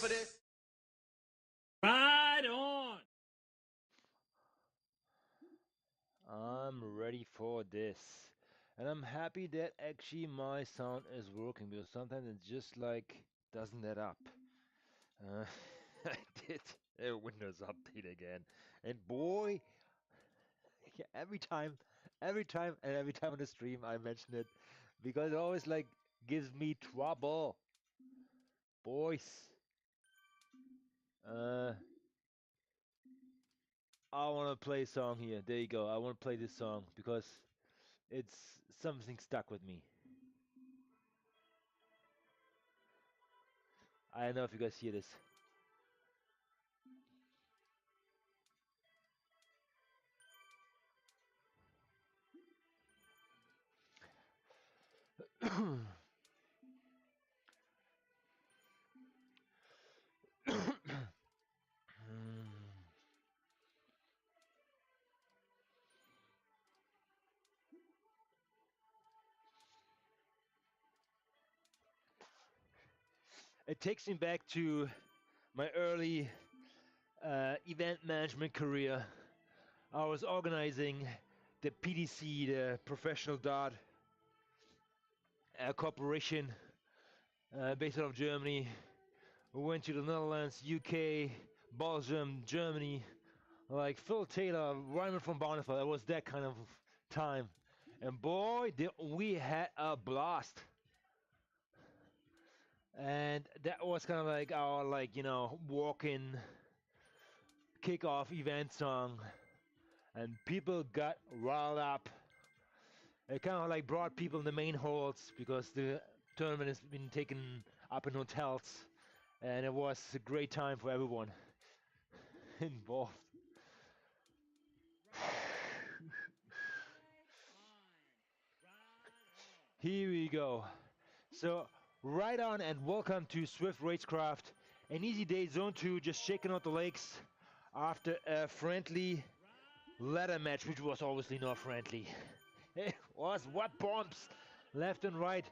for this? Right on. I'm ready for this. And I'm happy that actually my sound is working because sometimes it just like doesn't add up. Uh, I did a Windows update again. And boy, yeah, every time on the stream I mention it because it always like gives me trouble. Boys. Uh, I want to play a song here. There you go. I want to play this song because it's something stuck with me. I don't know if you guys hear this. It takes me back to my early event management career. I was organizing the PDC, the Professional Dart Corporation, based out of Germany. We went to the Netherlands, UK, Belgium, Germany. Like Phil Taylor, Ryman from Barneveld. It was that kind of time. And boy, did we had a blast. And that was kind of like our walk-in kickoff event song. And people got riled up. It kind of like brought people in the main halls because the tournament has been taken up in hotels. And it was a great time for everyone involved. Here we go. So, right on and welcome to Swift Racecraft. An easy day, Zone 2, just shaking out the legs after a friendly ladder match, which was obviously not friendly. It was what bombs left and right.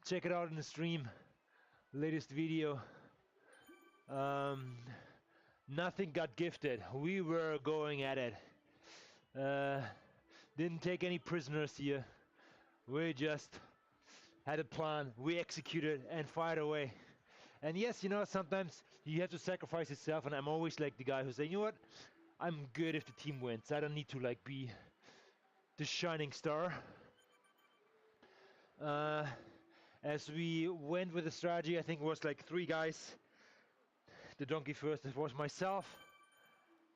Check it out in the stream. Latest video. Nothing got gifted. We were going at it. Didn't take any prisoners here. We just had a plan, we executed and fired away. And yes, sometimes you have to sacrifice yourself, and I'm always like the guy who say, you know what, I'm good if the team wins. I don't need to like be the shining star. As we went with the strategy, I think it was like 3 guys. The donkey first, it was myself.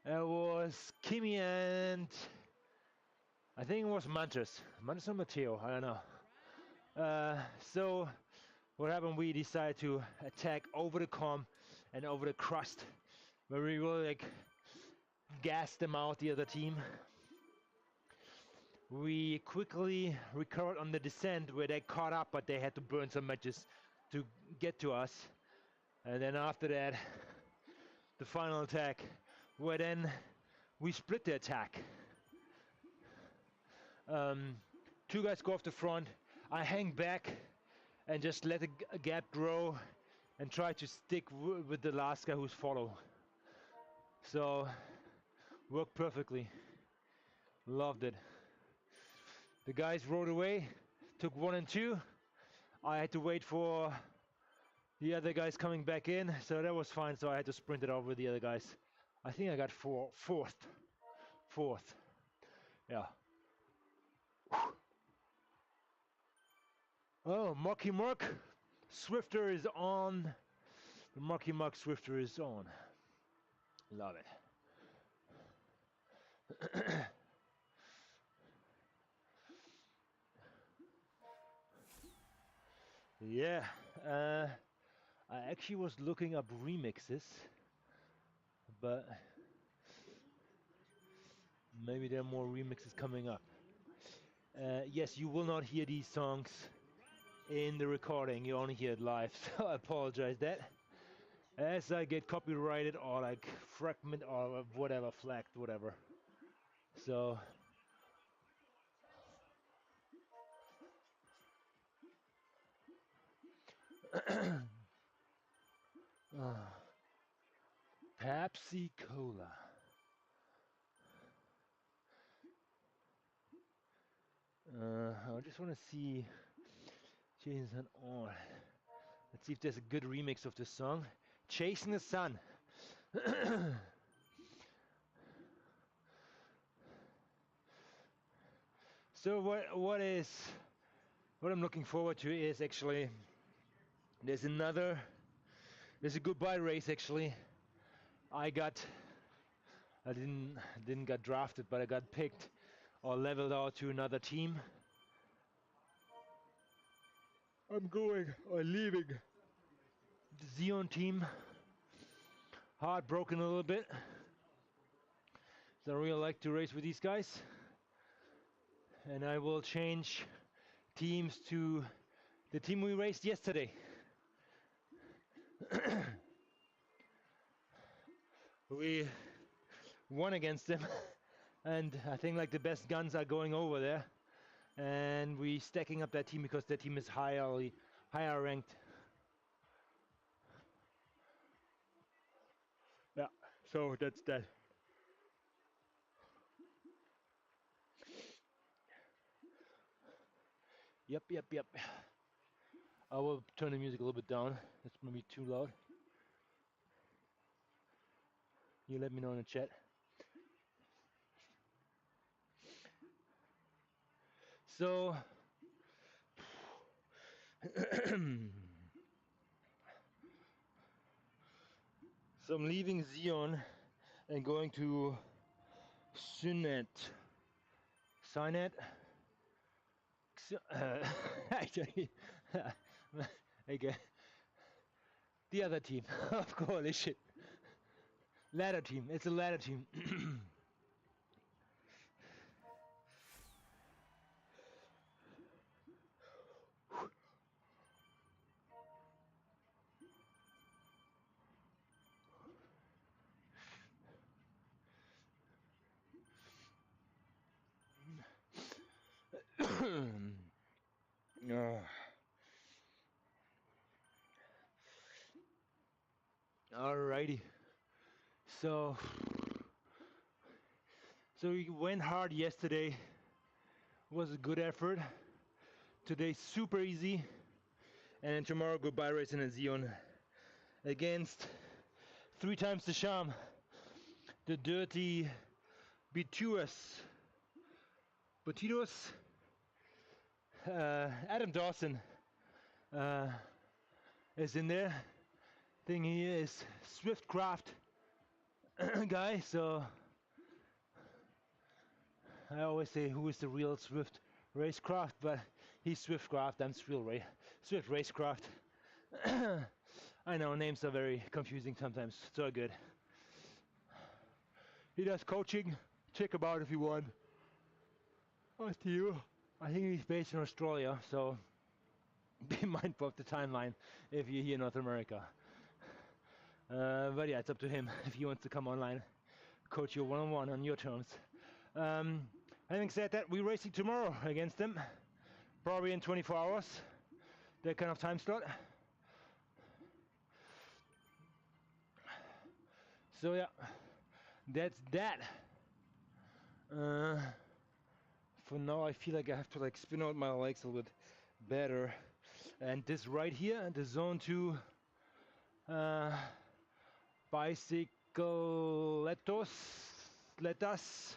It was Kimi and I think it was Mantis or Matteo, I don't know. So what happened, we decided to attack over the com and over the crust, where we really like gassed them out, the other team. We quickly recovered on the descent where they caught up, but they had to burn some matches to get to us. And then after that, the final attack, where then we split the attack. 2 guys go off the front, I hang back and just let the gap grow and try to stick with the last guy who's follow. So, worked perfectly. Loved it. The guys rode away, took 1 and 2. I had to wait for the other guys coming back in, so that was fine. So I had to sprint it over the other guys. I think I got fourth. Yeah. Oh, Mucky Muck Swifter is on. The Mucky Muck Swifter is on. Love it. Yeah, I actually was looking up remixes, but maybe there are more remixes coming up. Yes, you will not hear these songs in the recording, you only hear it live, so I apologize that. As I get copyrighted or like fragment or whatever, flagged, whatever. So, Pepsi Cola. I just want to see Jason on. Let's see if there's a good remix of this song. Chasing the Sun. So what I'm looking forward to is actually there's a goodbye race actually. I didn't get drafted, but I got picked or leveled out to another team. I'm leaving the Zeon team. Heartbroken a little bit. So I really like to race with these guys. And I will change teams to the team we raced yesterday. We won against them. And I think like the best guns are going over there. And we stacking up that team because that team is higher ranked. Yeah, so that's that. Yep. I will turn the music a little bit down. It's maybe too loud. You let me know in the chat. So so I'm leaving Zeon and going to Sythene. Actually, okay. The other team of coalition. Ladder team. It's a ladder team. Alrighty. So we went hard yesterday. It was a good effort. Today super easy. And then tomorrow goodbye racing in Zeon against 3 times the charm. The dirty Bituus. Adam Dawson is in there. Thing he is Swiftcraft guy, so I always say who is the real Swift Racecraft, but he's Swiftcraft, I'm Swift Racecraft. I know names are very confusing sometimes. It's all good. He does coaching. Check him out if you want. Up to you. I think he's based in Australia, so be mindful of the timeline if you're here in North America. But yeah, it's up to him if he wants to come online, coach you one-on-one on your terms. Having said that, we're racing tomorrow against them, probably in 24 hours, that kind of time slot. So yeah, that's that. For now, I feel like I have to like spin out my legs a little bit better. And this right here, the zone 2 bicycletos, let us.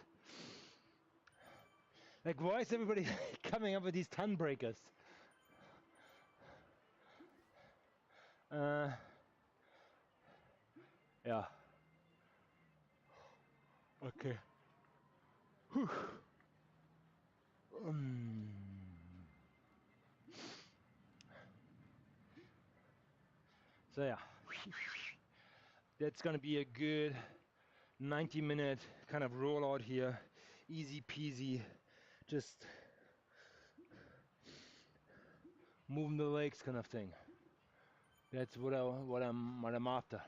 Like, why is everybody coming up with these ton breakers? Yeah. Okay. Whew. So yeah, that's gonna be a good 90-minute kind of rollout here, easy peasy, just moving the legs kind of thing. That's what I'm after.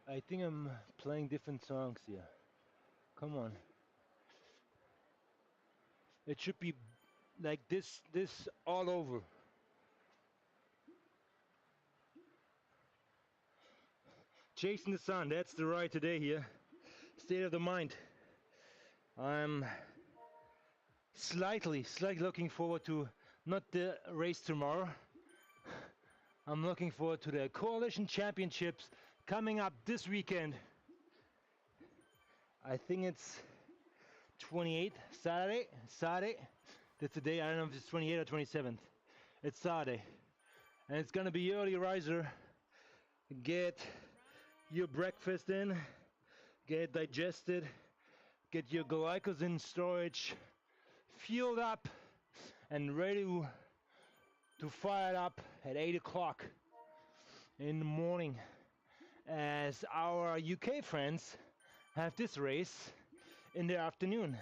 I think I'm playing different songs here. Come on. It should be like this all over. Chasing the sun, that's the ride today here. State of the mind. I'm slightly looking forward to not the race tomorrow. I'm looking forward to the Coalition Championships coming up this weekend. I think it's 28th, Saturday. That's the day, I don't know if it's 28th or 27th. It's Saturday. And it's gonna be early riser. Get your breakfast in, get digested, get your glycogen storage fueled up and ready to fire it up at 8 o'clock in the morning, as our UK friends have this race in the afternoon,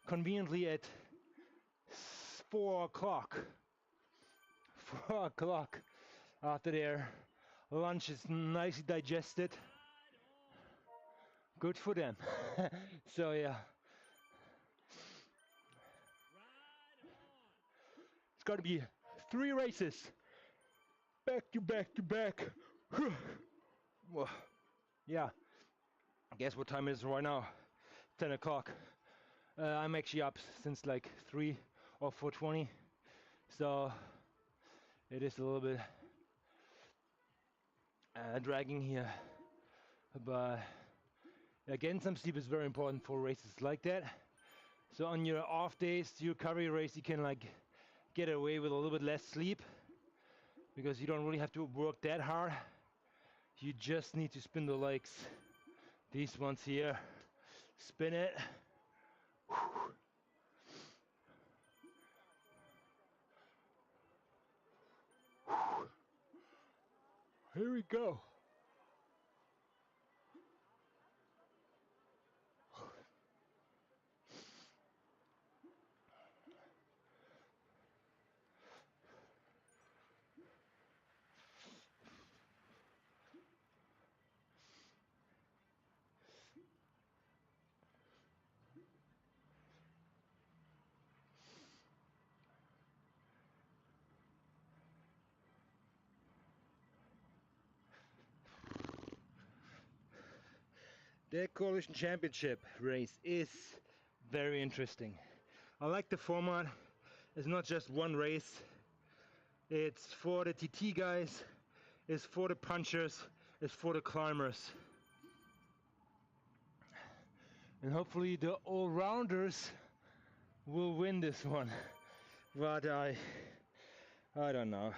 conveniently at 4 o'clock. 4 o'clock after their lunch is nicely digested. Good for them. So yeah, it's got to be 3 races back to back to back. Well, yeah, guess what time it is right now? 10 o'clock. I'm actually up since like 3 or 4:20, so it is a little bit dragging here, but again, some sleep is very important for races like that. So on your off days, your recovery race, you can like get away with a little bit less sleep because you don't really have to work that hard. You just need to spin the legs. These ones here, spin it. Here we go. The Coalition Championship race is very interesting. I like the format. It's not just one race. It's for the TT guys, it's for the punchers, it's for the climbers. And hopefully the all-rounders will win this one. But I don't know.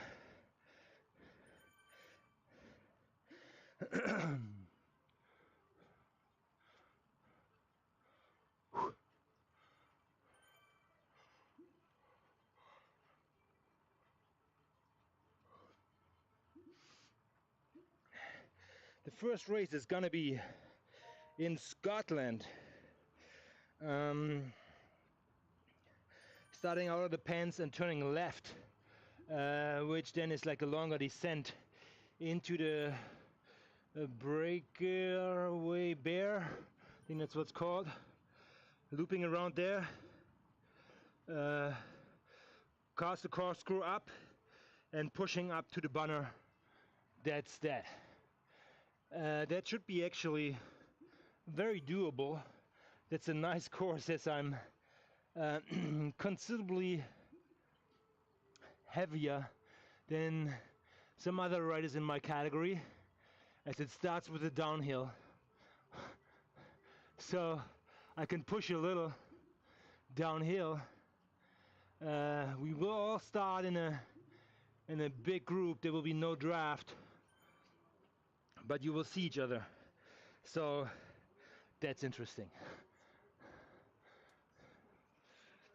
The first race is gonna be in Scotland. Starting out of the pens and turning left, which then is like a longer descent into the breakaway bear. I think that's what's called. Looping around there. Cast the corkscrew up and pushing up to the banner. That's that. That should be actually very doable. That's a nice course, as I'm considerably heavier than some other riders in my category, as it starts with a downhill. So I can push a little downhill. We will all start in a big group. There will be no draft, but you will see each other. So that's interesting.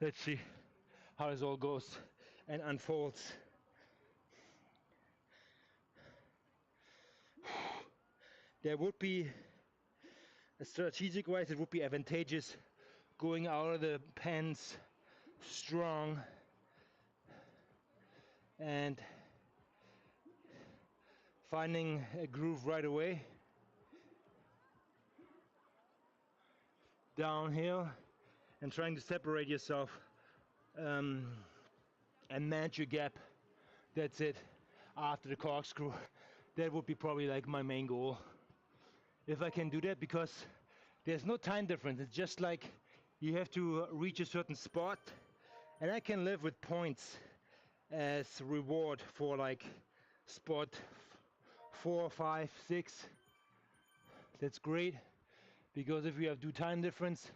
Let's see how this all goes and unfolds. There would be, strategic wise, it would be advantageous going out of the pens strong and finding a groove right away. Downhill and trying to separate yourself and manage your gap. That's it. After the corkscrew, that would be probably like my main goal. If I can do that, because there's no time difference. It's just like you have to reach a certain spot, and I can live with points as reward for like spot 4, 5, 6. That's great, because if we have do time difference,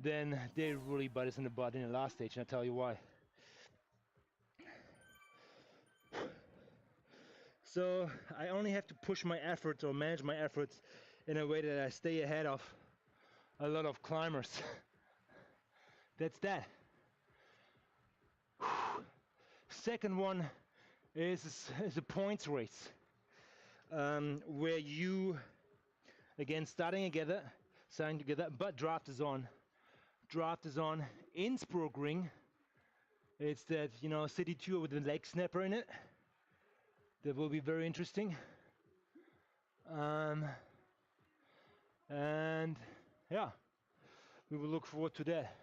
then they really bite us in the butt in the last stage, and I'll tell you why. So I only have to push my efforts or manage my efforts in a way that I stay ahead of a lot of climbers. That's that. Second one is a points race, where you, again, starting together, but draft is on. Draft is on. Innsbruck ring. It's that, you know, city tour with the leg snapper in it. That will be very interesting. And yeah, we will look forward to that.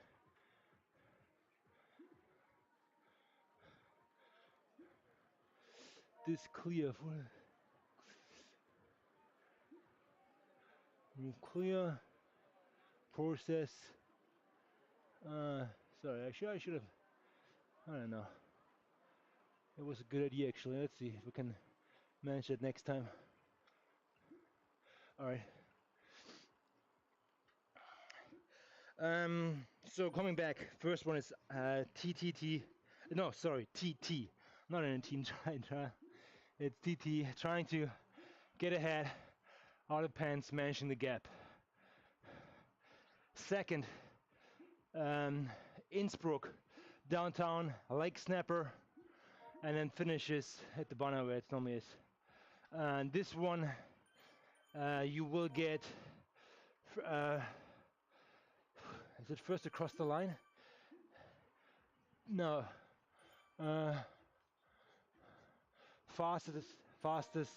This clear for clear process. Sorry, I should have. I don't know. It was a good idea actually. Let's see if we can manage it next time. All right. So coming back, first one is TTT. No, sorry, TT. Not in a team try. It's TT, trying to get ahead, out of pants, managing the gap. Second, Innsbruck, downtown, leg snapper, and then finishes at the bottom where it normally is. And this one, you will get, is it first across the line? No. Fastest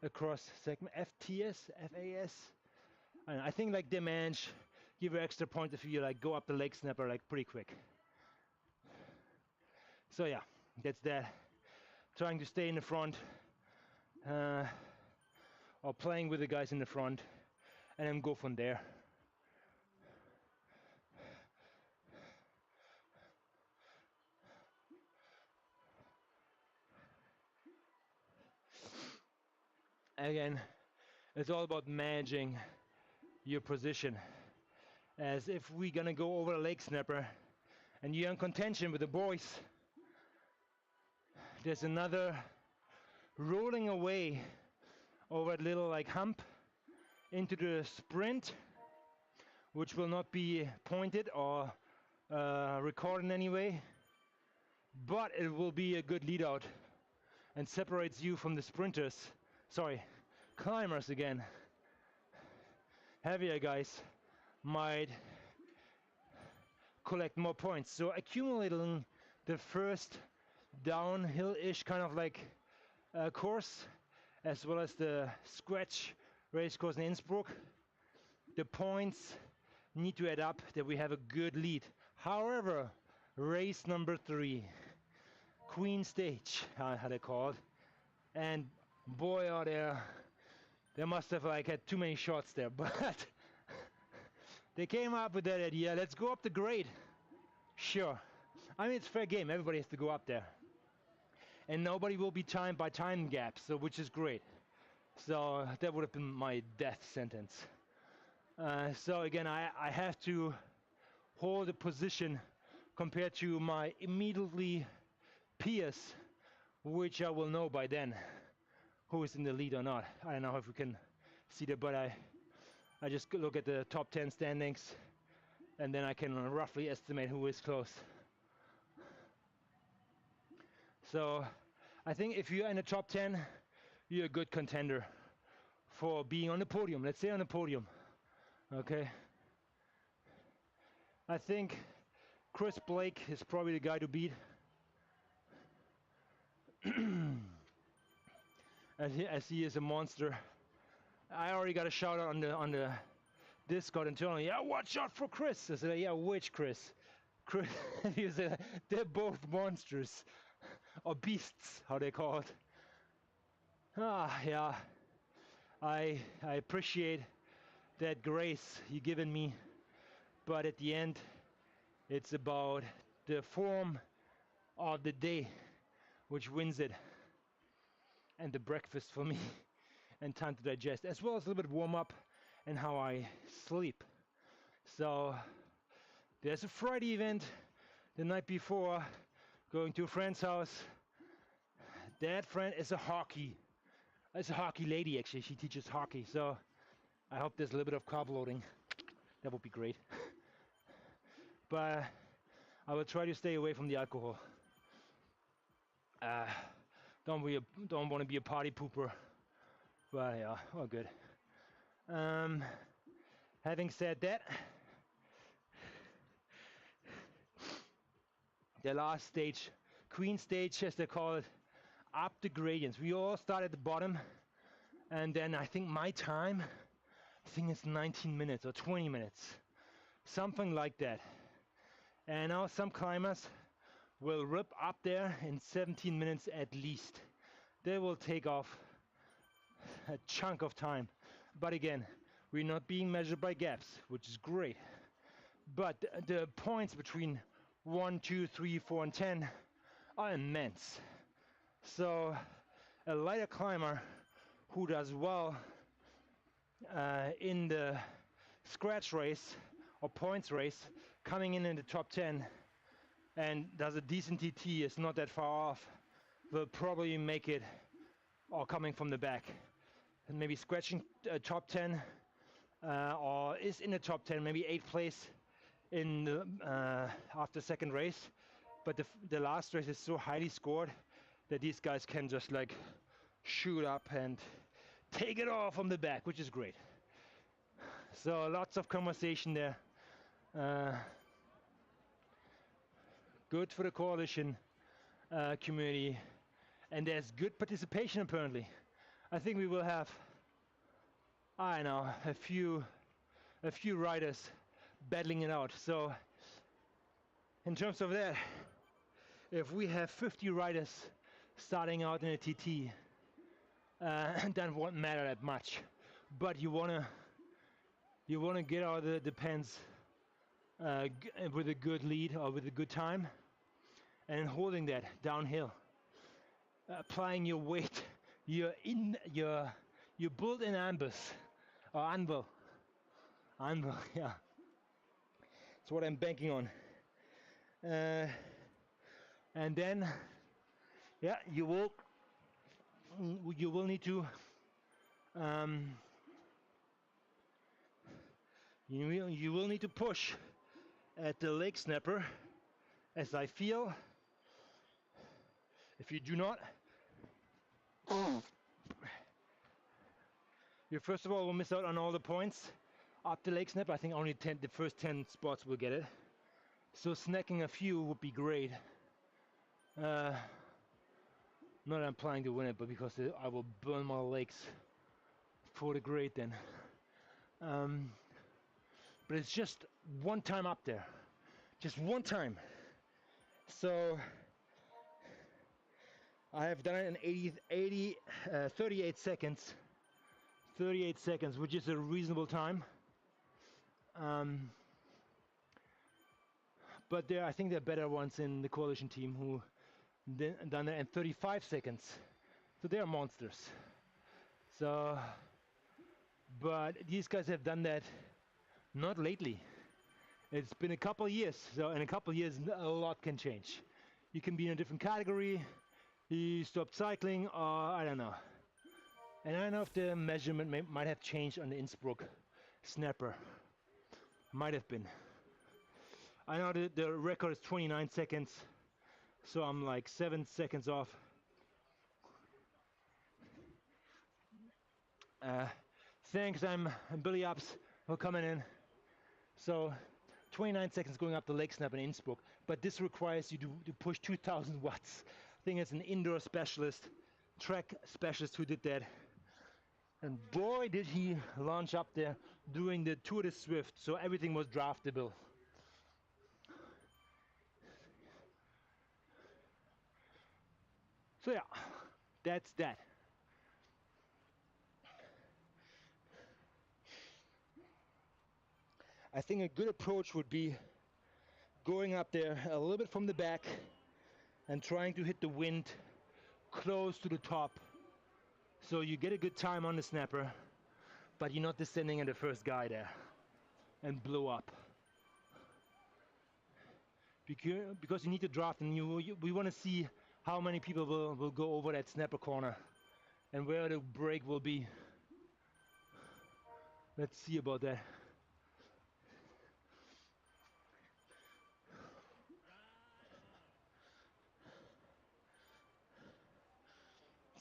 across segment, FTS, FAS. I think like they manage, give you extra point if you like go up the leg snapper like pretty quick. So yeah, that's that. Trying to stay in the front, or playing with the guys in the front, and then go from there. Again, it's all about managing your position. As if we're gonna go over a leg snapper and you're in contention with the boys, there's another rolling away over a little like hump into the sprint, which will not be pointed or recorded in any way, but it will be a good lead out and separates you from the sprinters. Sorry, climbers again. Heavier guys might collect more points. So accumulating the first downhill-ish kind of like course, as well as the scratch race course in Innsbruck, the points need to add up that we have a good lead. However, race number 3, Queen Stage, how they call it, and boy, are they must have like had too many shots there, but they came up with that idea. Let's go up the grade. Sure. I mean, it's fair game. Everybody has to go up there. And nobody will be timed by time gaps, so which is great. So that would have been my death sentence. So again, I have to hold a position compared to my immediately peers, which I will know by then who is in the lead or not. I don't know if we can see that, but I just look at the top 10 standings, and then I can roughly estimate who is close. So I think if you're in the top 10, you're a good contender for being on the podium. Let's say on the podium. Okay. I think Chris Blake is probably the guy to beat. And as he is a monster. I already got a shout out on the Discord internally. Yeah, watch out for Chris. I said, yeah, which Chris? Chris. He said, they're both monsters, or beasts, how they call it. Yeah. I appreciate that grace you given me, but at the end, it's about the form of the day which wins it, and the breakfast for me, and time to digest, as well as a little bit warm up and how I sleep. So there's a Friday event the night before, going to a friend's house. That friend is a hockey lady, actually. She teaches hockey, so I hope there's a little bit of carb loading. That would be great. But I will try to stay away from the alcohol. Don't want to be a party pooper. But yeah, all good. Having said that, the last stage, queen stage as they call it, up the gradients. We all start at the bottom, and then I think my time, I think it's 19 minutes or 20 minutes, something like that. And now some climbers will rip up there in 17 minutes at least. They will take off a chunk of time. But again, we're not being measured by gaps, which is great. But the points between 1, 2, 3, 4, and 10 are immense. So a lighter climber who does well in the scratch race or points race, coming in the top 10 and does a decent TT, is not that far off, will probably make it, or coming from the back, and maybe scratching top 10, or is in the top 10, maybe 8th place in the, after second race. But the last race is so highly scored that these guys can just like shoot up and take it all from the back, which is great. So lots of conversation there. Good for the coalition community, and there's good participation apparently. I think we will have, I don't know, a few riders battling it out. So in terms of that, if we have 50 riders starting out in a TT, that won't matter that much. But you wanna get out of the pens with a good lead or with a good time, and holding that downhill, applying your weight. You build an anvil, yeah. That's what I'm banking on. And then, yeah, you will need to you will need to push at the leg snapper, as I feel. If you do not, you first of all will miss out on all the points up the leg snap. I think only the first 10 spots will get it. So snacking a few would be great. Not that I'm planning to win it, but because I will burn my legs for the grade then. But it's just one time up there. Just one time. So I have done it in 38 seconds. 38 seconds, which is a reasonable time. But I think there are better ones in the coalition team who done it in 35 seconds. So they are monsters. So, but these guys have done that not lately. It's been a couple of years. So in a couple of years, a lot can change. You can be in a different category. You stopped cycling, or I don't know. And I don't know if the measurement might have changed on the Innsbruck snapper. Might have been. I know the record is 29 seconds, so I'm like 7 seconds off. Thanks, I'm Billy Ups for coming in. So 29 seconds going up the leg snap in Innsbruck, but this requires you to push 2,000 watts. I think it's an indoor specialist track specialist who did that. And boy did he launch up there doing the Tour de Swift, so everything was draftable. So yeah, that's that. I think a good approach would be going up there a little bit from the back and trying to hit the wind close to the top. So you get a good time on the snapper, but you're not descending in the first guy there and blow up. Because you need to draft, and we want to see how many people will go over that snapper corner and where the break will be. Let's see about that.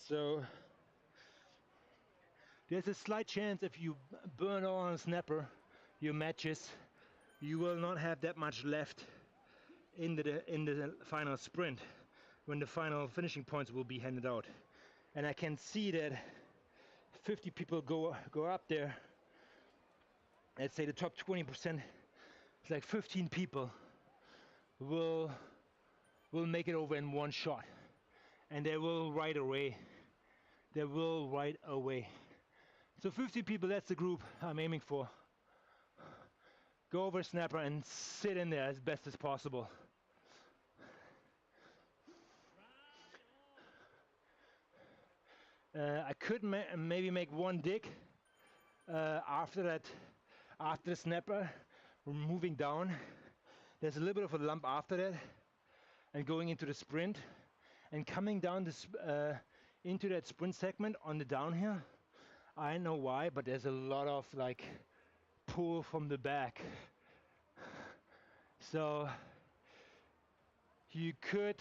So there's a slight chance if you burn all on a snapper, your matches, you will not have that much left in the final sprint when the final finishing points will be handed out. And I can see that 50 people go up there. Let's say the top 20%, it's like 15 people will make it over in one shot, and they will right away. They will right away. So 50 people, that's the group I'm aiming for. Go over snapper and sit in there as best as possible. I could maybe make one dig after that, after the snapper, moving down. There's a little bit of a lump after that, and going into the sprint, and coming down this into that sprint segment on the downhill. I don't know why, but there's a lot of like pull from the back. So you could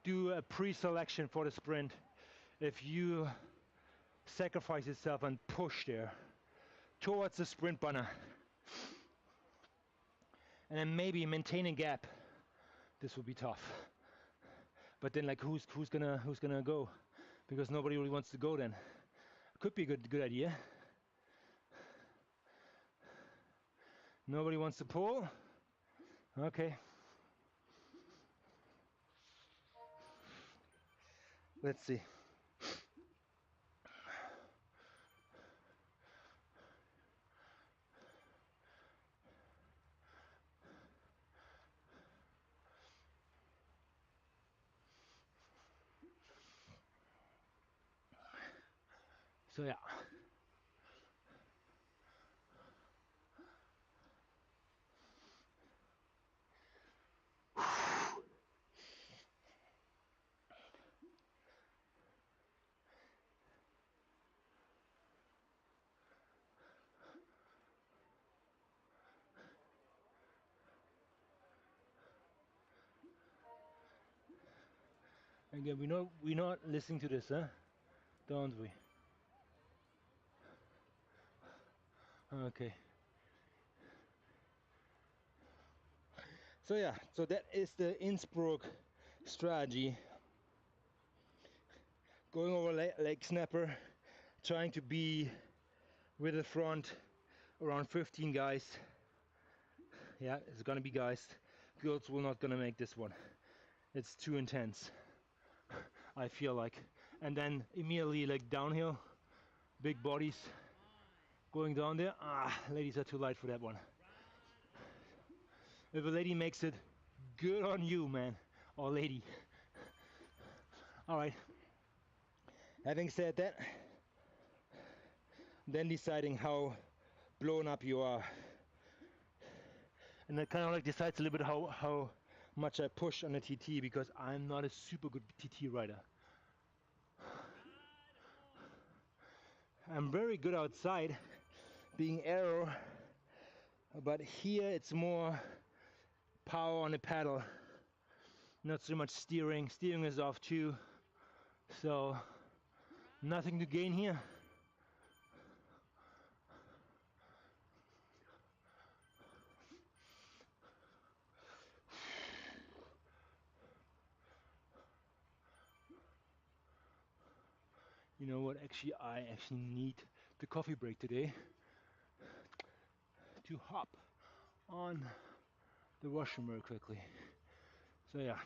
do a pre-selection for the sprint if you sacrifice yourself and push there towards the sprint banner, and then maybe maintain a gap. This will be tough, but then like who's gonna go, because nobody really wants to go. Then could be a good idea. Nobody wants to pull. Okay, let's see. So yeah. Again, we're not listening to this, huh? Don't we? Okay. So yeah, so that is the Innsbruck strategy. Going over leg snapper, trying to be with the front around 15 guys. Yeah, it's gonna be guys. Girls will not gonna make this one. It's too intense, I feel like. And then immediately like downhill, big bodies going down there. Ladies are too light for that one. If a lady makes it, good on you, man, or lady. All right. Having said that, then deciding how blown up you are. And that kind of like decides a little bit how much I push on the TT, because I'm not a super good TT rider. I'm very good outside, being aero, but here it's more power on the paddle, not so much steering. Steering is off too, so nothing to gain here. You know what? Actually, I need the coffee break today to hop on the washroom very quickly. So yeah.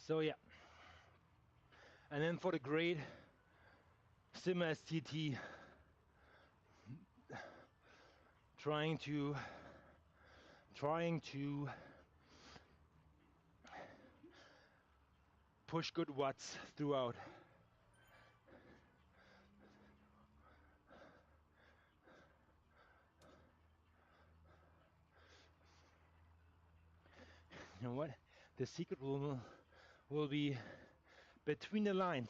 So yeah. And then for the grade, sim as TT, trying to push good watts throughout. You know what? The secret will be between the lines,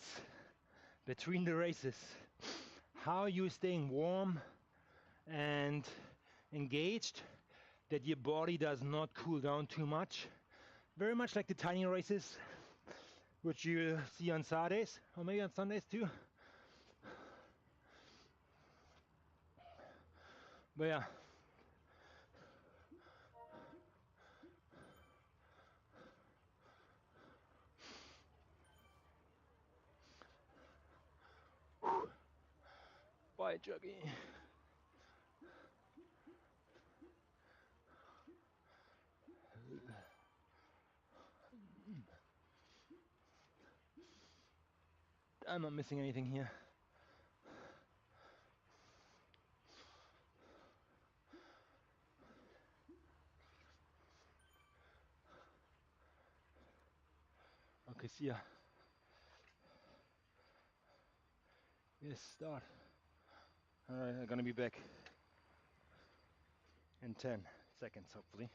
between the races. How you staying warm and engaged, that your body does not cool down too much. Very much like the tiny races, which you see on Saturdays, or maybe on Sundays too. But yeah. Bye, Juggy. I'm not missing anything here. Okay, see ya. Yes, start. Alright, I'm gonna be back in 10 seconds, hopefully.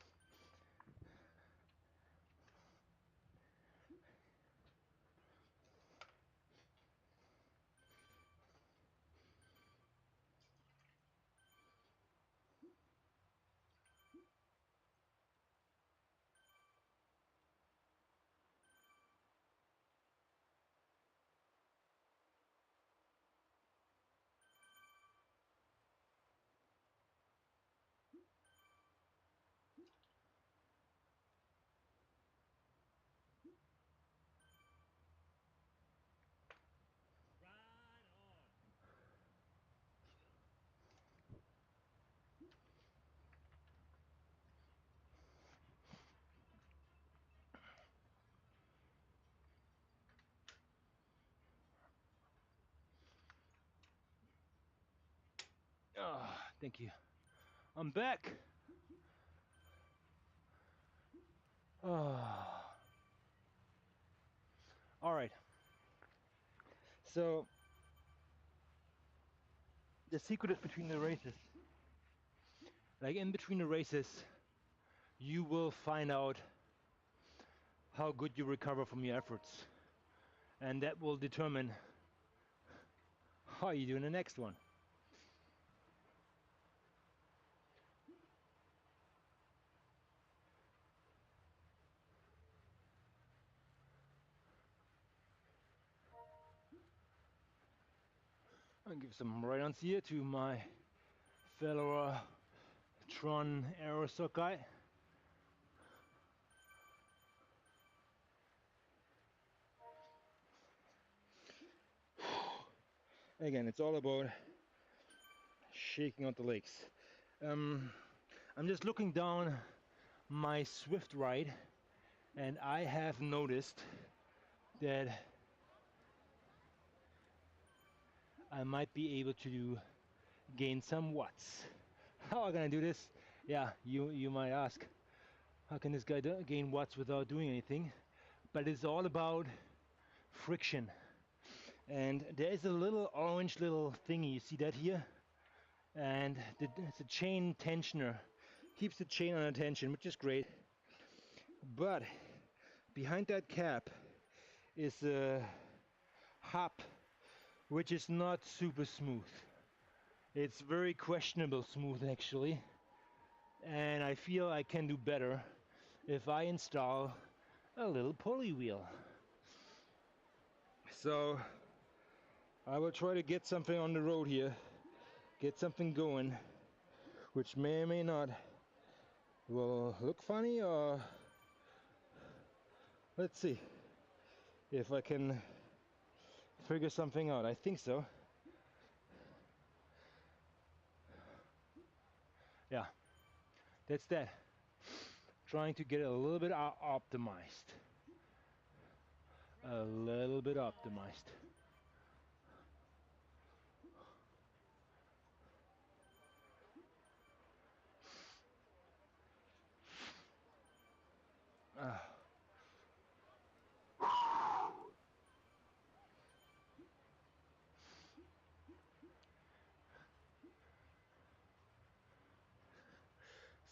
Oh, thank you. I'm back. Oh. All right. So the secret is between the races. Like in between the races, you will find out how good you recover from your efforts, and that will determine how you do in the next one. I'll give some right-ons here to my fellow Tron Aerosoc guy. Again, it's all about shaking out the legs. I'm just looking down my Swift ride, and I have noticed that I might be able to gain some watts. How am I gonna do this? Yeah, you might ask, how can this guy gain watts without doing anything? But it's all about friction. And there is a little orange little thingy, you see that here? And it's a chain tensioner. Keeps the chain on tension, which is great. But behind that cap is a hub, which is not super smooth. It's very questionable smooth actually. And I feel I can do better. if I install a little pulley wheel. So I will try to get something on the road here, get something going, which may or may not will look funny, or let's see if I can figure something out. I think so. Yeah, that's that. Trying to get it a little bit optimized. A little bit optimized.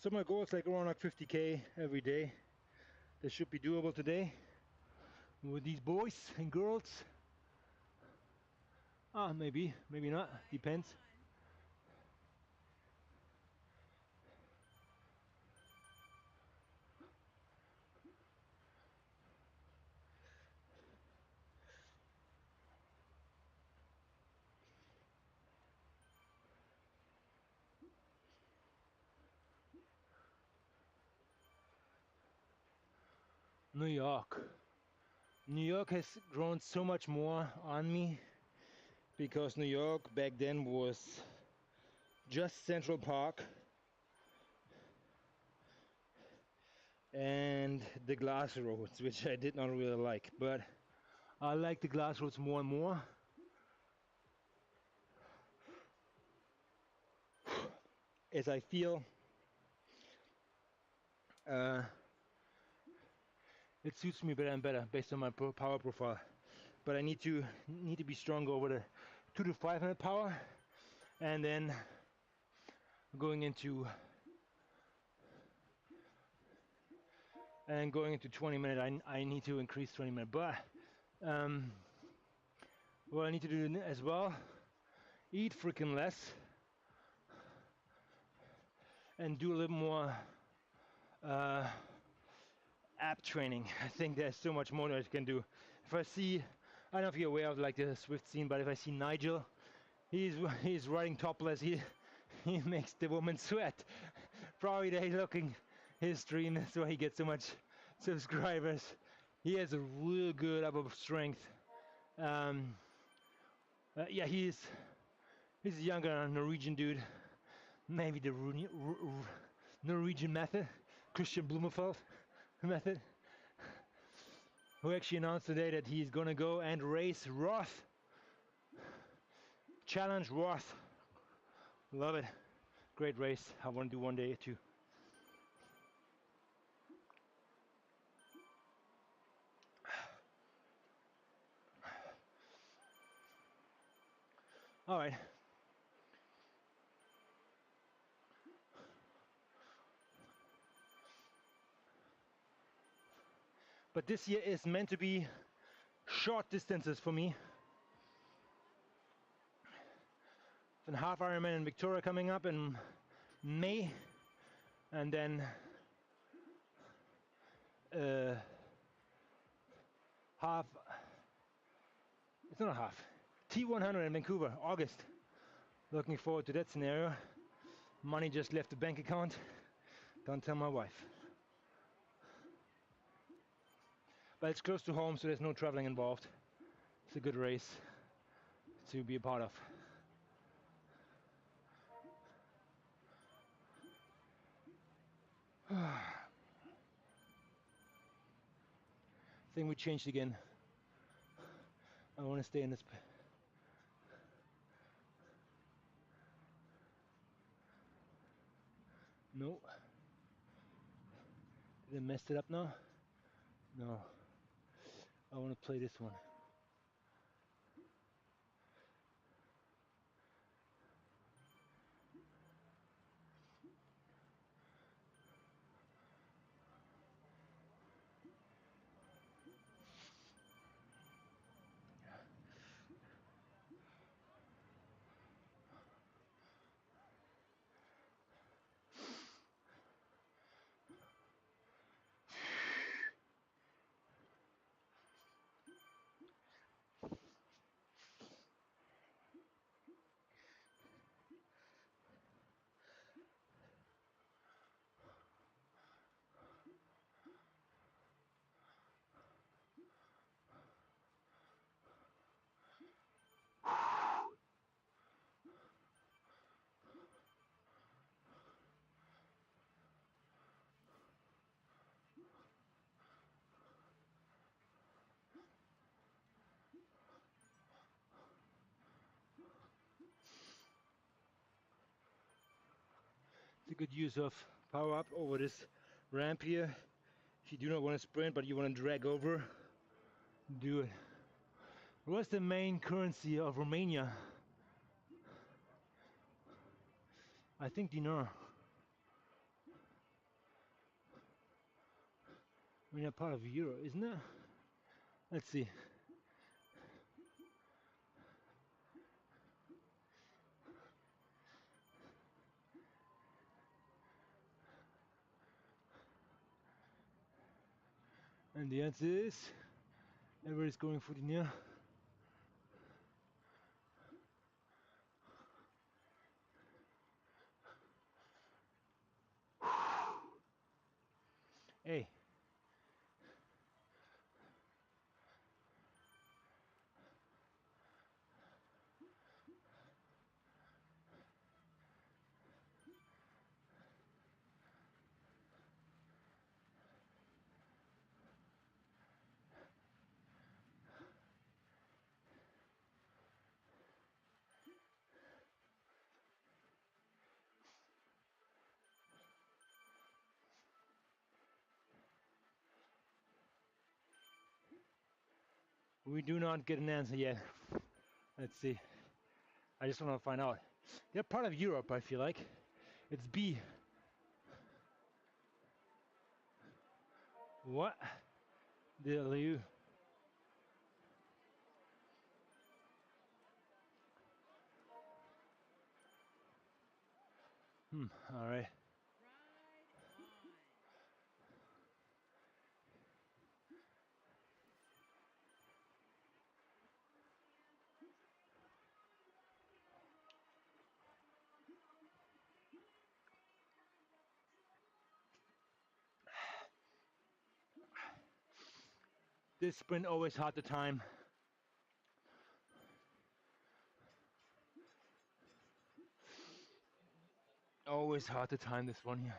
So my goal is like around like 50k every day. This should be doable today with these boys and girls. Maybe not, depends. New York. New York has grown so much more on me because New York back then was just Central Park and the glass roads, which I did not really like, but I like the glass roads more and more. As I feel it suits me better and better based on my power profile. But I need to be stronger over the 2 to 500 power, and then going into 20 minutes, I need to increase 20 minutes. But what I need to do as well, eat freaking less and do a little more app training. I think there's so much more that I can do. If I see, I don't know if you're aware of like the Swift scene, but if I see Nigel, he's riding topless, he makes the woman sweat. Probably they're looking his stream, that's why he gets so much subscribers. He has a real good upper strength. Yeah, he's a younger Norwegian dude. Maybe the Norwegian method, Christian Blumenfeld method, who actually announced today that he's gonna go and race Roth. Challenge Roth. Love it. Great race. I want to do one day too. All right. But this year is meant to be short distances for me. And half Ironman in Victoria coming up in May, and then half. It's not a half. T100 in Vancouver, August. Looking forward to that scenario. Money just left the bank account. Don't tell my wife. But it's close to home, so there's no traveling involved. It's a good race to be a part of. I think we changed again. I want to stay in this. No. Did I mess it up now? No. I want to play this one. a good use of power up over this ramp here. If you do not want to sprint but you want to drag over, do it. What's the main currency of Romania? I think dinar. I mean, a part of euro, isn't it? Let's see. And the answer is everybody's going for dinar. Hey. We do not get an answer yet. Let's see. I just want to find out. They're part of Europe, I feel like. It's B. What? The EU. Alright. This sprint always hard to time. Always hard to time this one here.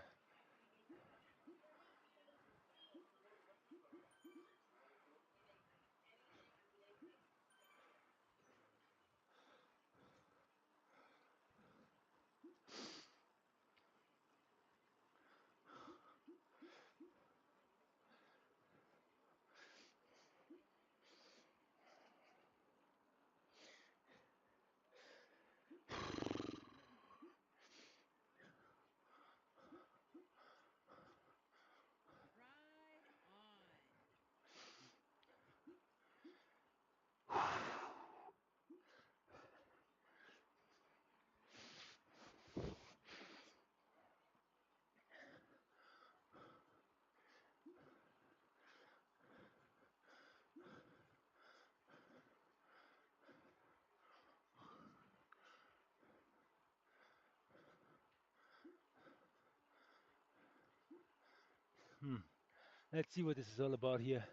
Let's see what this is all about here.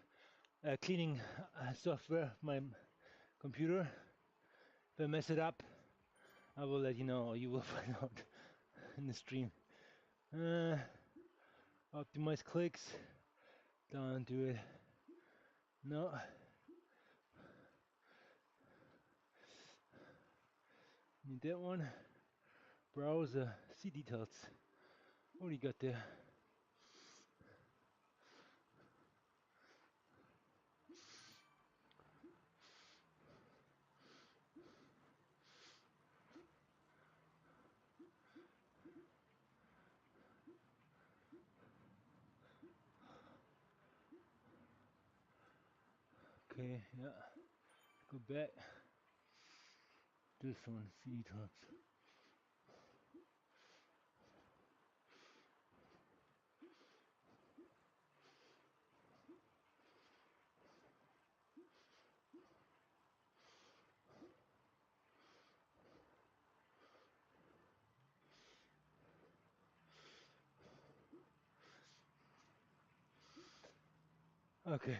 Cleaning software, my computer. If I mess it up, I will let you know, or you will find out in the stream. Optimize clicks. Don't do it. No. Need that one. Browser. See details. What do you got there? Okay, yeah. Go back. This one, see details. Okay.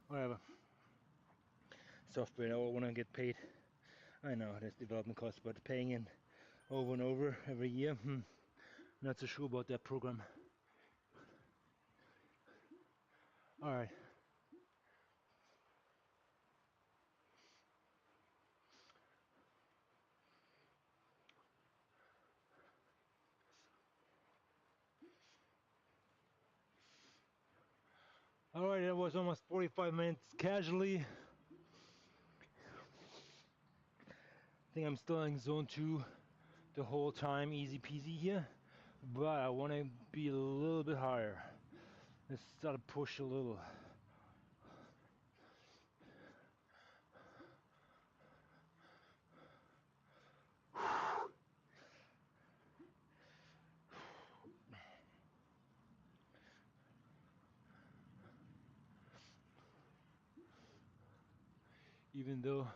Whatever. Software, I want to get paid. I know there's development costs, but paying in over and over every year, not so sure about that program. Alright. was almost 45 minutes casually. I think I'm still in zone 2 the whole time, easy peasy here, but I want to be a little bit higher. Let's start to push a little. Even though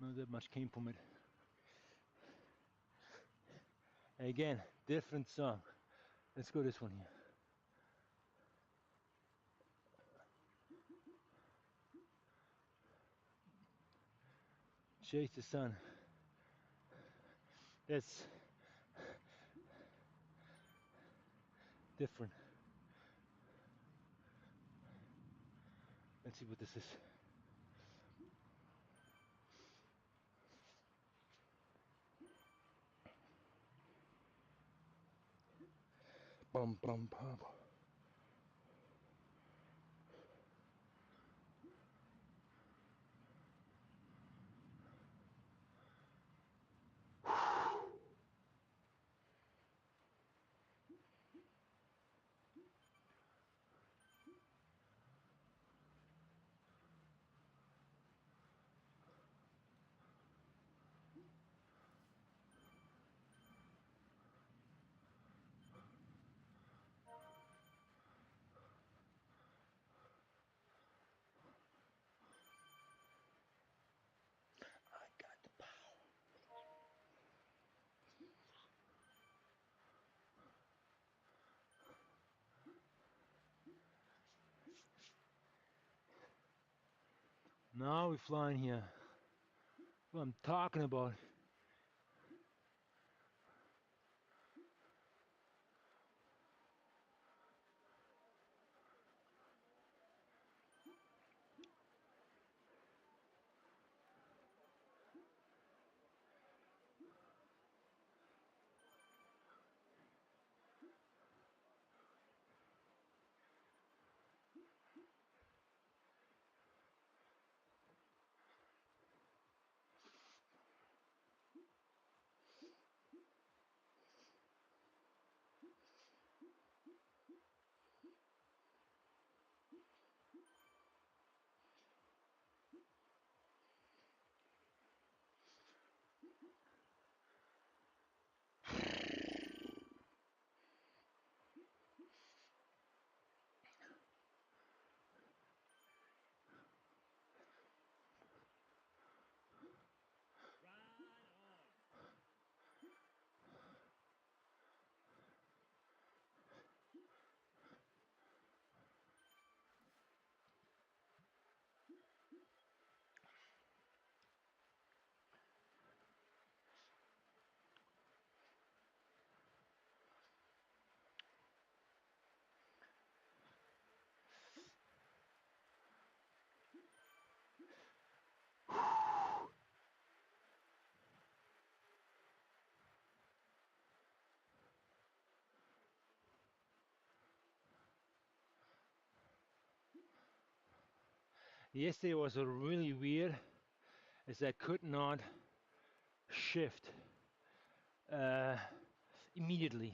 not that much came from it. Again, different song. Let's go this one here. Chase the sun. That's different. Let's see what this is. Bum bum bum. I got the power. Now we're flying here. What I'm talking about. Yesterday was a really weird, as I could not shift immediately.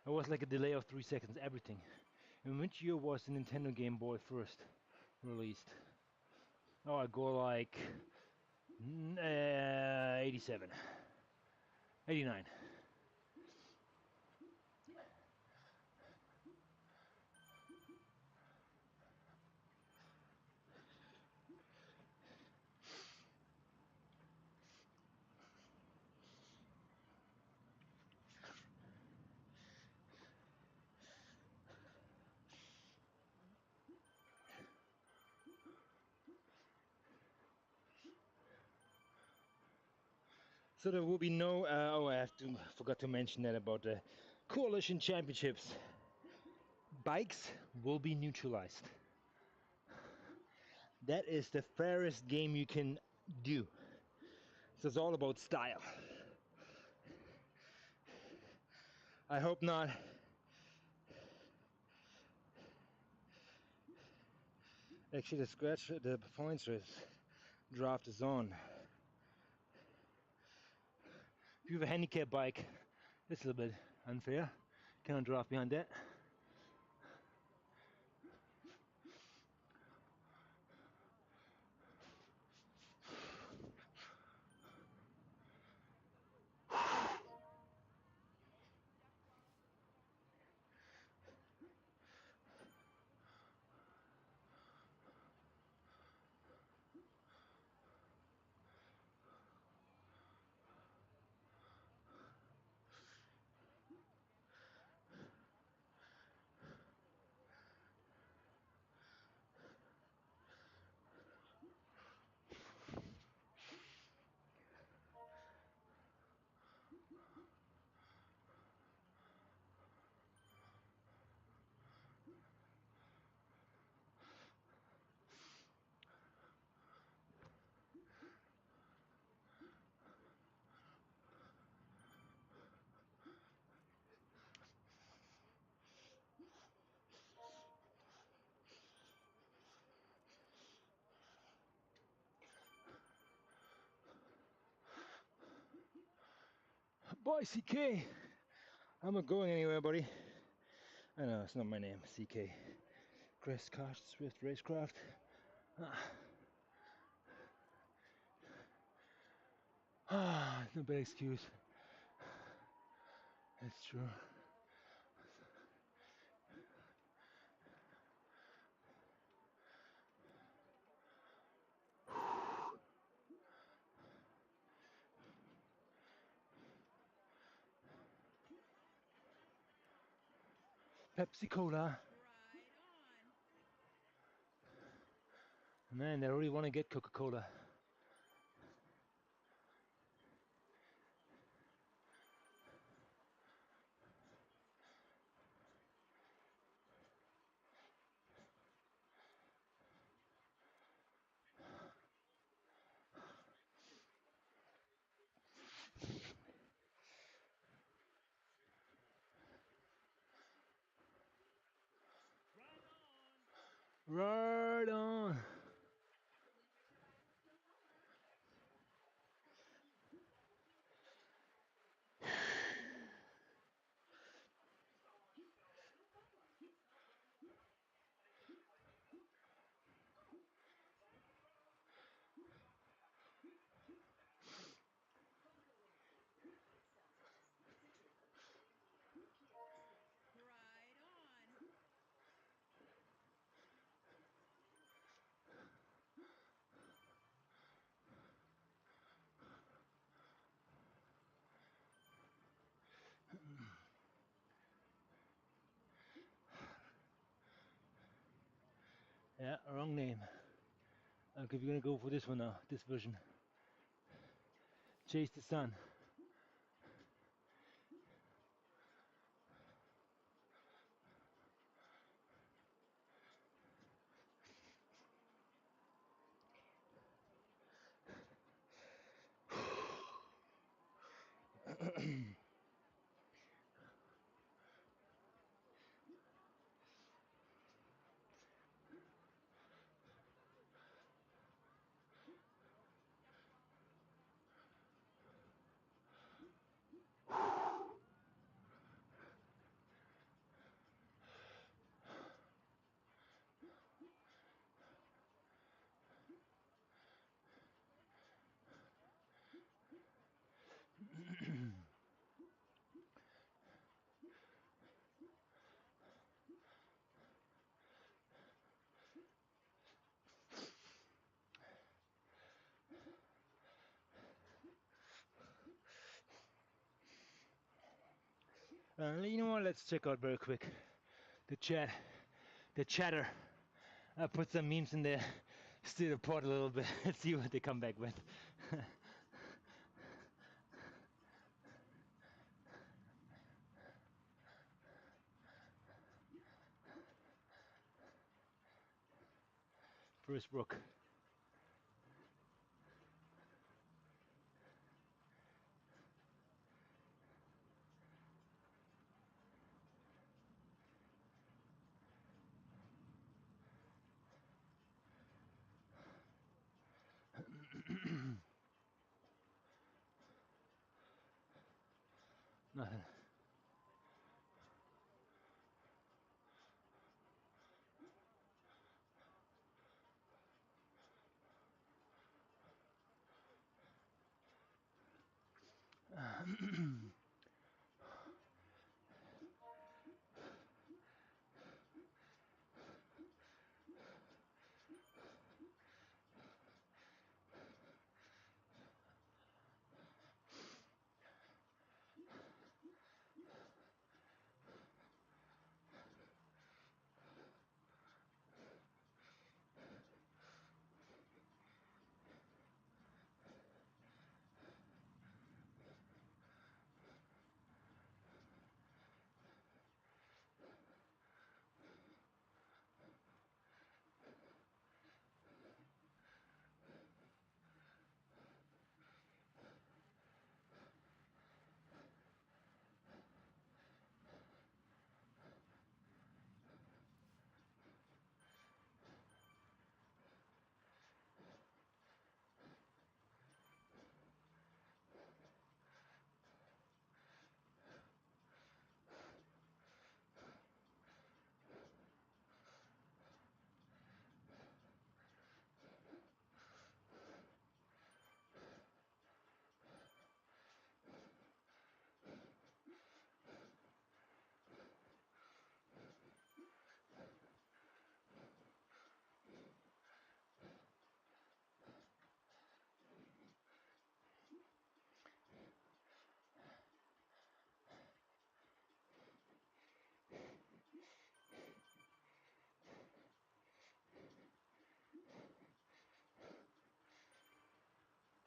It was like a delay of 3 seconds, everything. And which year was the Nintendo Game Boy first released? Oh, I go like 87, 89. So there will be no, forgot to mention that about the Coalition Championships. Bikes will be neutralized. That is the fairest game you can do. So it's all about style. I hope not Actually, the points is draft is on. If you have a handicap bike, it's a little bit unfair. Cannot draft behind that. Boy, CK! I'm not going anywhere, buddy. I know, it's not my name, CK. Crestcast Swift Racecraft. No bad excuse. That's true. Pepsi Cola. Man, they really want to get Coca-Cola. Right on. Yeah, wrong name. Okay, we're gonna go for this one now, this version. Chase the Sun. You know what? Let's check out very quick the chatter. I put some memes in there, stir the pot a little bit. Let's see what they come back with. First Brook. Nothing.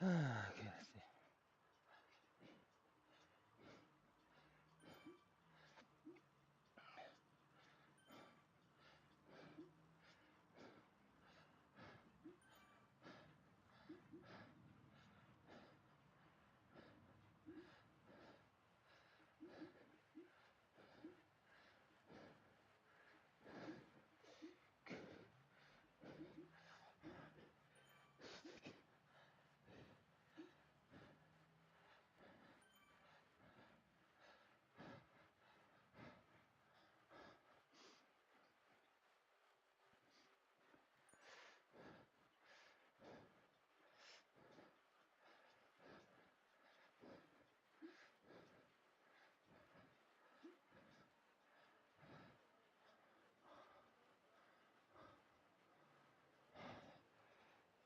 Okay, let's see.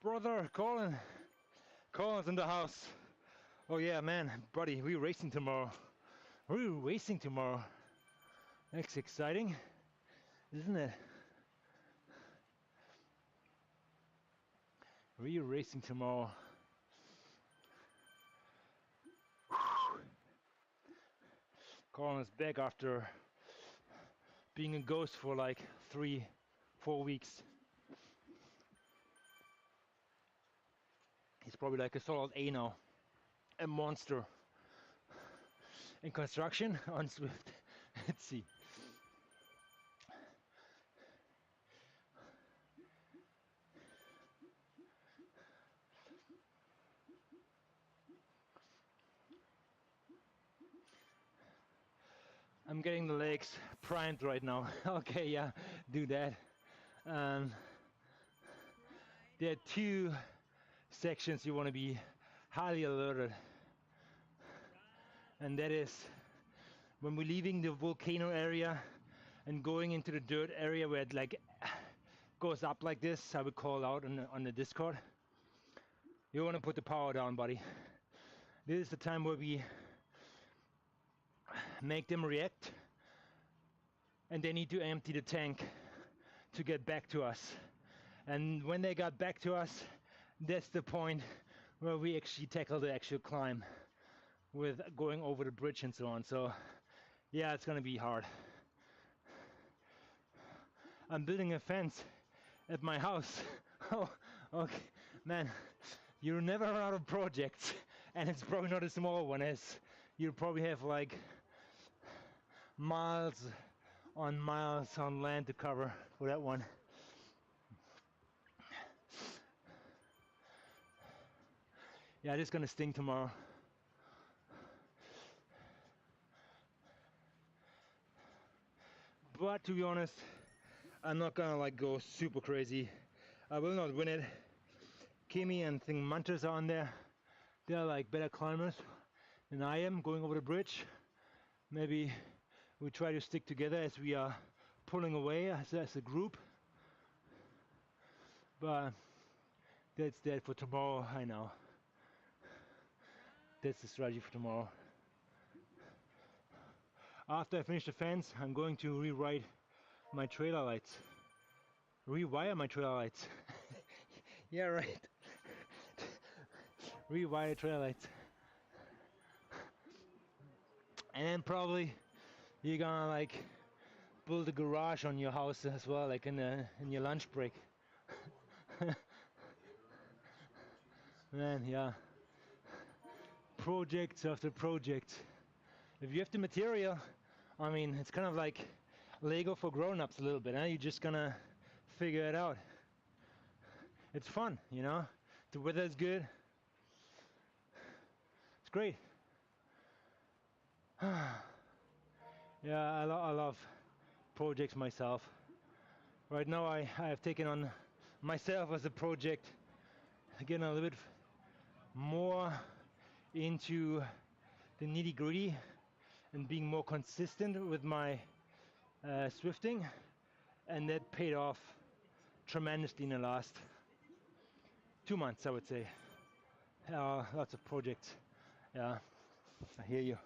Brother, Colin's in the house. Oh yeah, man, buddy, we're racing tomorrow. We're racing tomorrow. That's exciting, isn't it? We're racing tomorrow. Colin is back after being a ghost for like 3-4 weeks. He's probably like a solid A now. A monster. In construction on Swift. Let's see. I'm getting the legs primed right now. Okay, yeah, do that. Um, there are two sections you want to be highly alerted, and that is when we're leaving the volcano area and going into the dirt area where it like goes up like this. I would call out on the Discord. You want to put the power down, buddy. This is the time where we make them react, and they need to empty the tank to get back to us. And when they got back to us, that's the point where we actually tackle the actual climb with going over the bridge and so on. So yeah, it's gonna be hard. I'm building a fence at my house. Oh, okay, man, you're never out of projects, and it's probably not a small one, as you probably have like miles on land to cover for that one. Yeah, it's gonna sting tomorrow. But to be honest, I'm not gonna like go super crazy. I will not win it. Kimi and Thing Mantas are on there. They're like better climbers than I am going over the bridge. Maybe we try to stick together as we are pulling away as a group. But that's that for tomorrow, I know. That's the strategy for tomorrow. After I finish the fence, I'm going to rewrite my trailer lights. Rewire my trailer lights. Yeah, right. Rewire trailer lights. And then probably you're gonna like build a garage on your house as well, like in your lunch break. Man, yeah. Projects after project. If you have the material, I mean, it's kind of like Lego for grown-ups a little bit, huh? You're just gonna figure it out. It's fun, you know? The weather's good. It's great. Yeah, I love projects myself. Right now I have taken on myself as a project, getting a little bit more into the nitty-gritty and being more consistent with my swifting, and that paid off tremendously in the last 2 months, I would say. Lots of projects. Yeah, I hear you.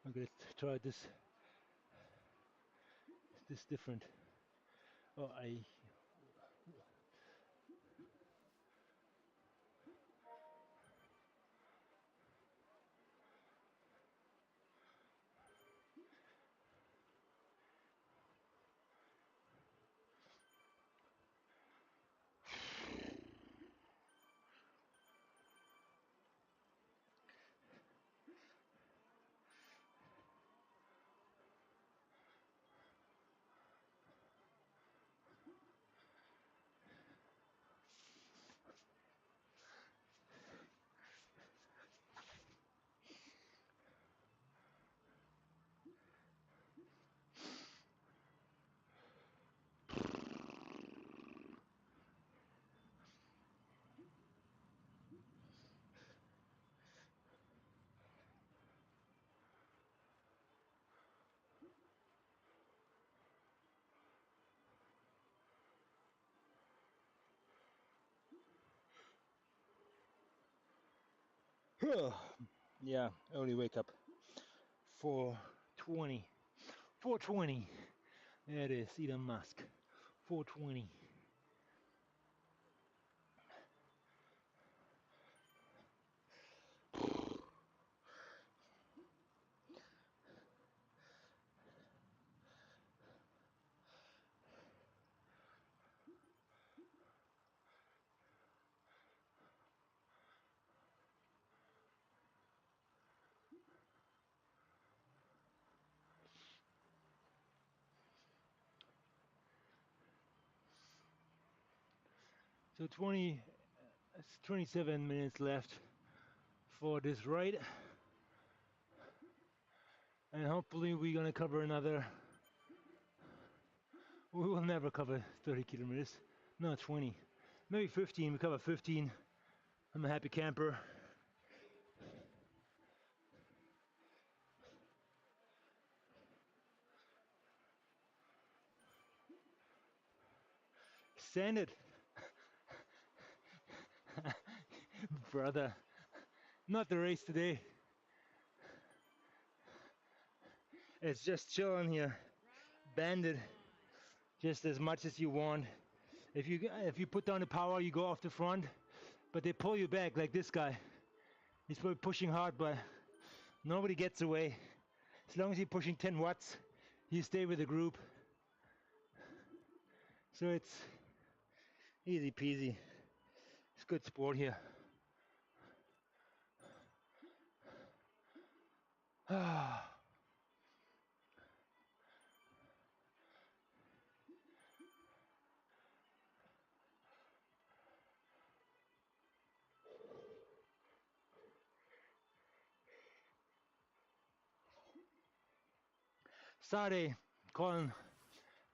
I'm gonna try this different. Oh, I. Yeah, early wake up. 4:20. 4:20. There it is, Elon Musk. 4:20. So 27 minutes left for this ride, and hopefully we're gonna cover another. We will never cover 30 kilometers. No, 20, maybe 15. We cover 15. I'm a happy camper. Send it, brother. Not the race today. It's just chilling here, banded, just as much as you want. If you put down the power, you go off the front, but they pull you back like this guy. He's probably pushing hard, but nobody gets away. As long as you're pushing 10 watts, you stay with the group. So it's easy peasy. It's good sport here. Saturday, Colin.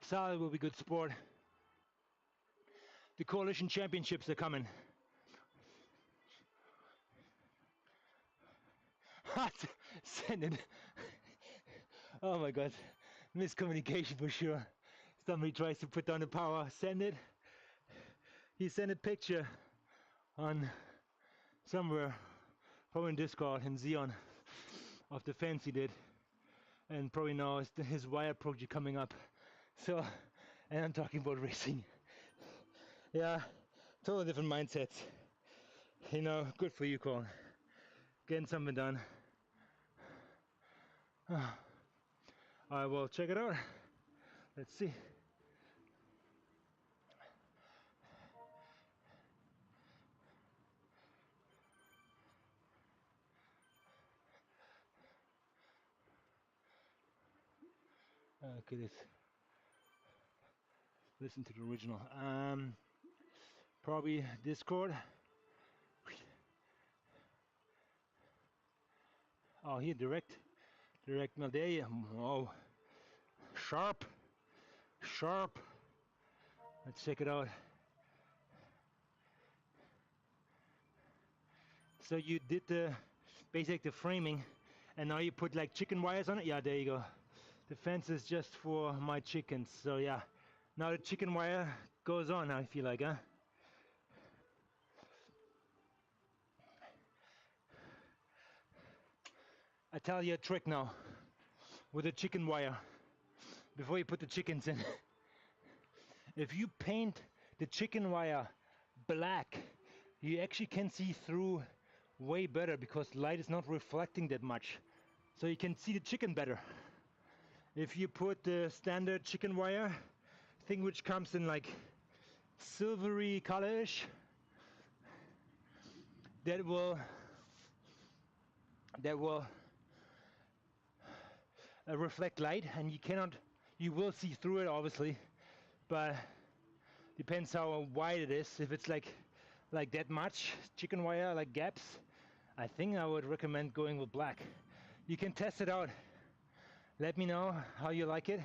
Saturday will be good sport. The coalition championships are coming. Send it. Oh my god, miscommunication for sure. Somebody tries to put down the power, send it. He sent a picture on somewhere, probably in Discord, in Zeon, of the fence he did. And probably now it's his wire project coming up. So, and I'm talking about racing. Yeah, totally different mindsets. You know, good for you, Colin. Getting something done. I will check it out. Let's see. Okay, let's listen to the original. Probably Discord. Oh, here, direct mail. There you. Oh, sharp. Let's check it out. So you did the framing, and now you put like chicken wires on it. Yeah, there you go. The fence is just for my chickens. So yeah, now the chicken wire goes on. I feel like, huh? I tell you a trick now with the chicken wire before you put the chickens in. If you paint the chicken wire black, you actually can see through way better because light is not reflecting that much. So you can see the chicken better. If you put the standard chicken wire thing, which comes in like silvery colorish, that will reflect light, and you will see through it obviously, but depends how wide it is. If it's like that much chicken wire, like gaps, I think I would recommend going with black. You can test it out. Let me know how you like it.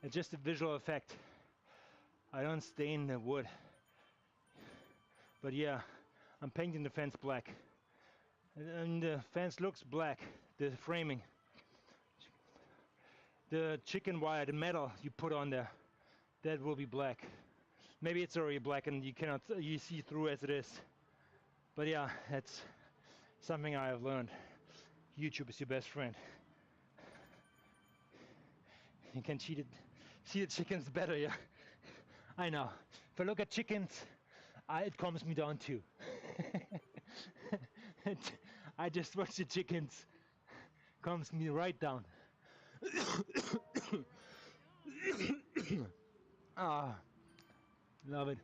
It's just a visual effect. I don't stain the wood. But yeah, I'm painting the fence black. And the fence looks black, the framing. The chicken wire, the metal you put on there, that will be black. Maybe it's already black and you see through as it is. But yeah, that's something I have learned. YouTube is your best friend. You can see the chickens better, yeah. I know. If I look at chickens, it calms me down too. I just watch the chickens. Calms me right down. Ah, love it.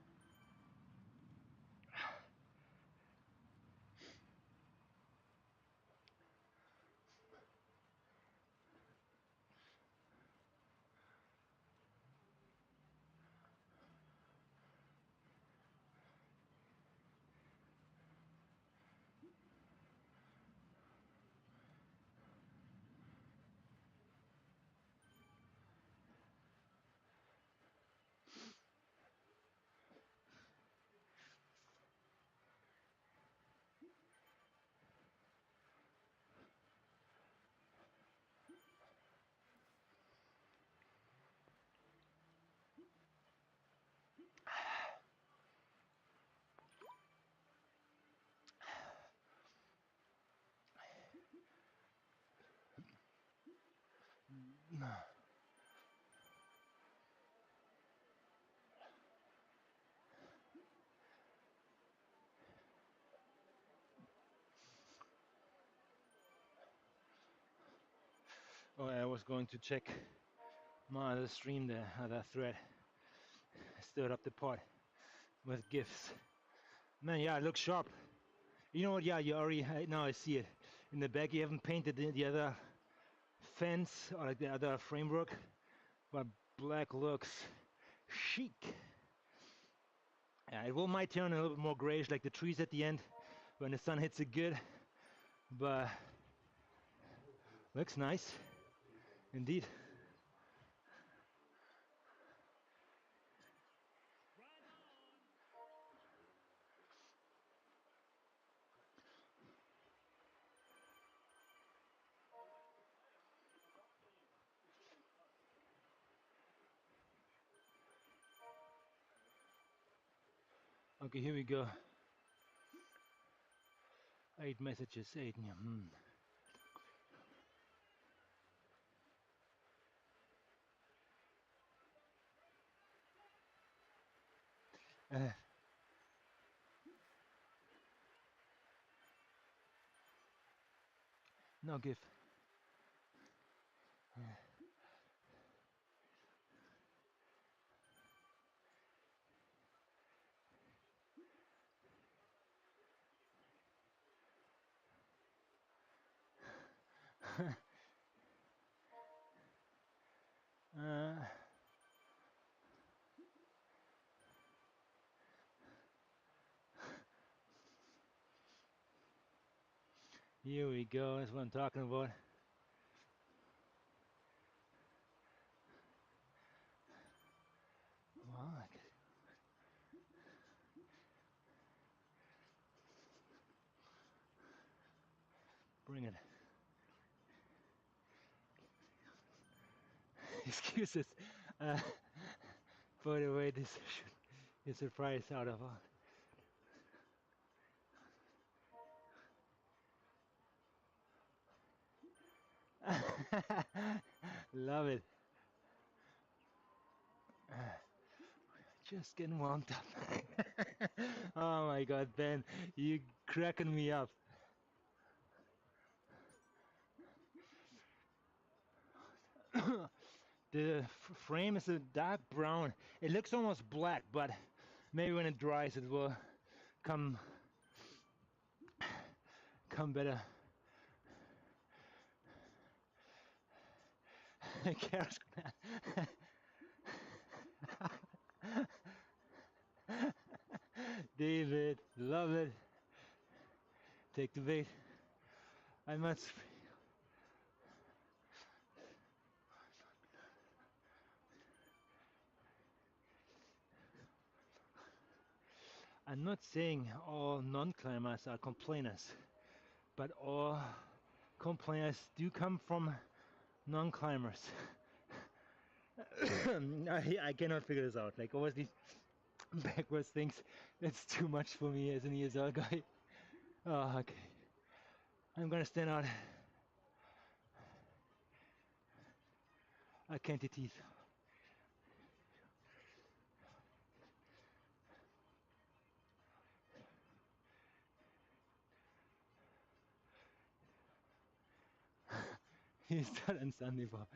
Oh, I was going to check my other stream there, other thread. I stirred up the pot with gifts. Man, yeah, it looks sharp. You know what? Yeah, you already, now I see it. In the back, you haven't painted the other fence or like the other framework, but black looks chic. Yeah, it might turn a little bit more grayish like the trees at the end when the sun hits it good, but looks nice indeed. Okay, here we go. 8 messages, 8. No give. Here we go, that's what I'm talking about. Wow. Bring it. Excuses for the way this is surprise out of all. Love it. Just getting warmed up. Oh my god, Ben, you cracking me up. The frame is a dark brown. It looks almost black, but maybe when it dries it will come better. Carol's gonna David, love it. Take the bait. I must. I'm not saying all non-climbers are complainers, but all complainers do come from non-climbers. I cannot figure this out. Like always these backwards things. That's too much for me as an ESL guy. Oh, okay. I'm gonna stand out. I can't eat teeth. He's not understandable.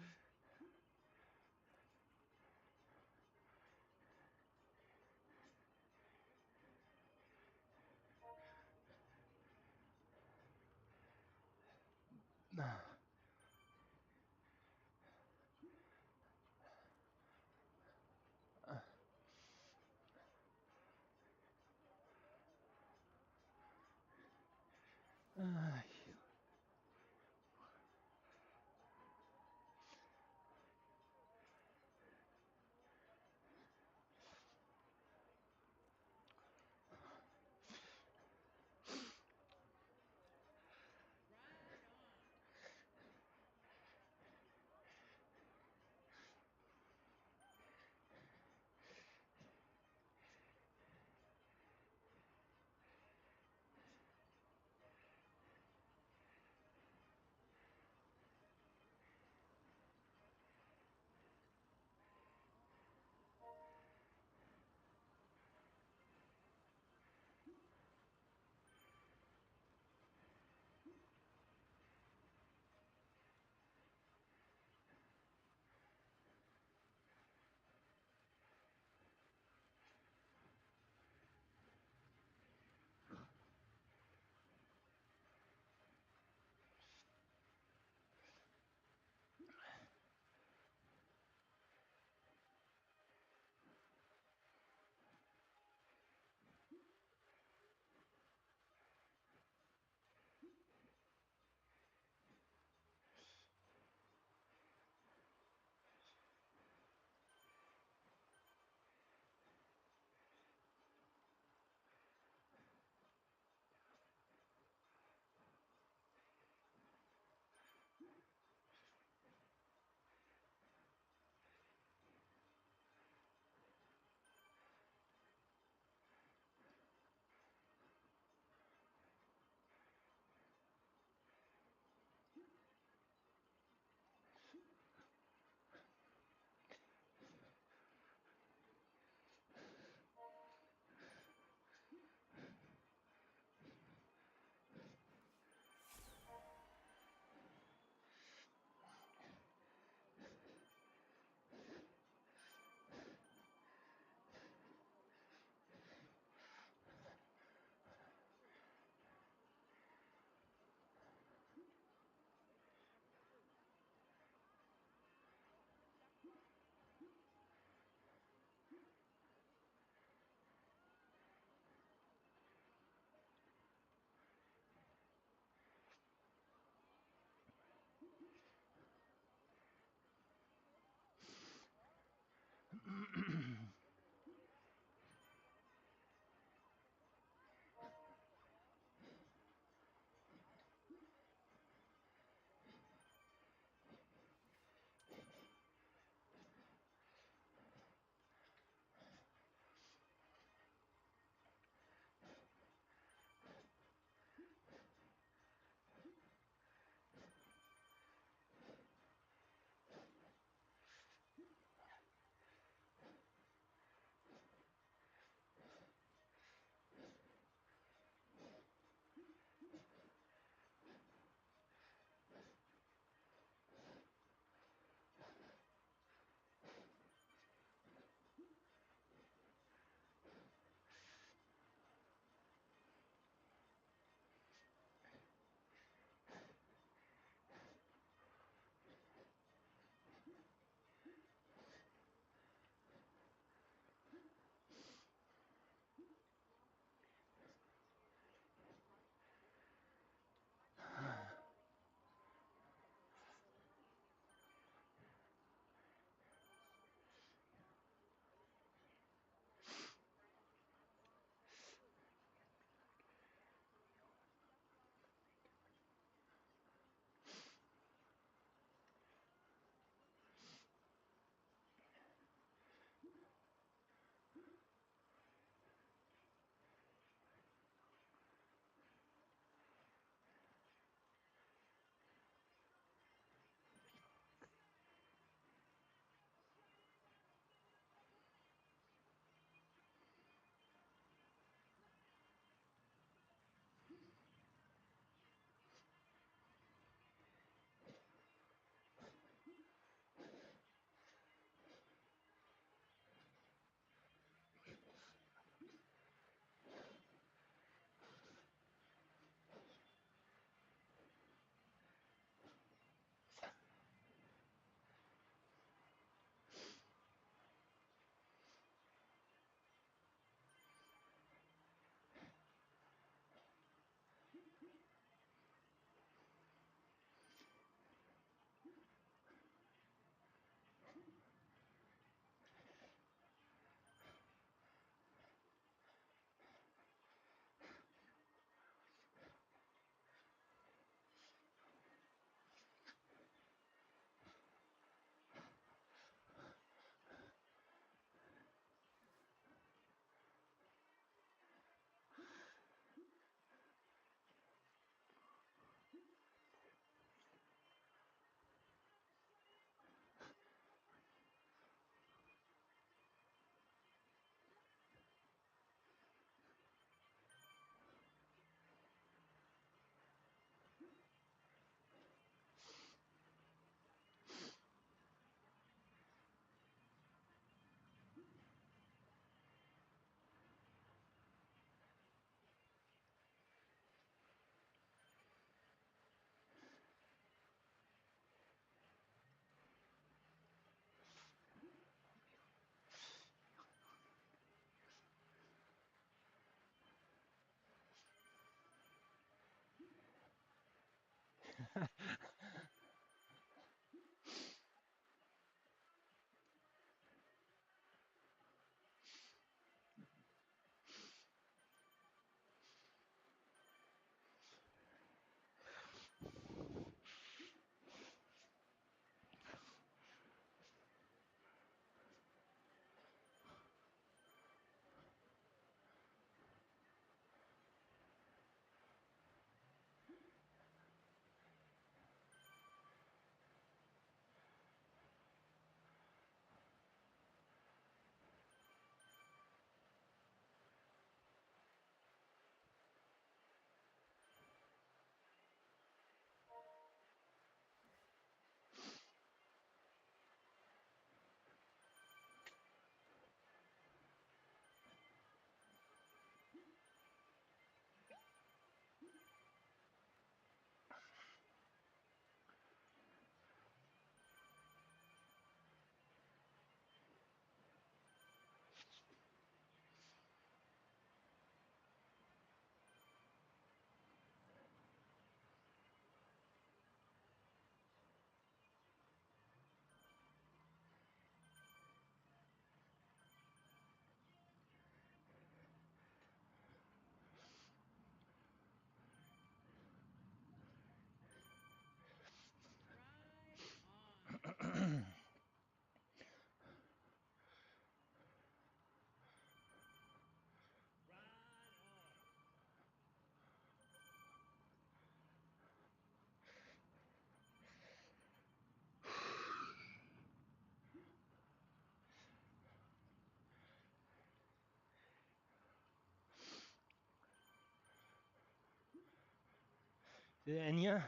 The Enya?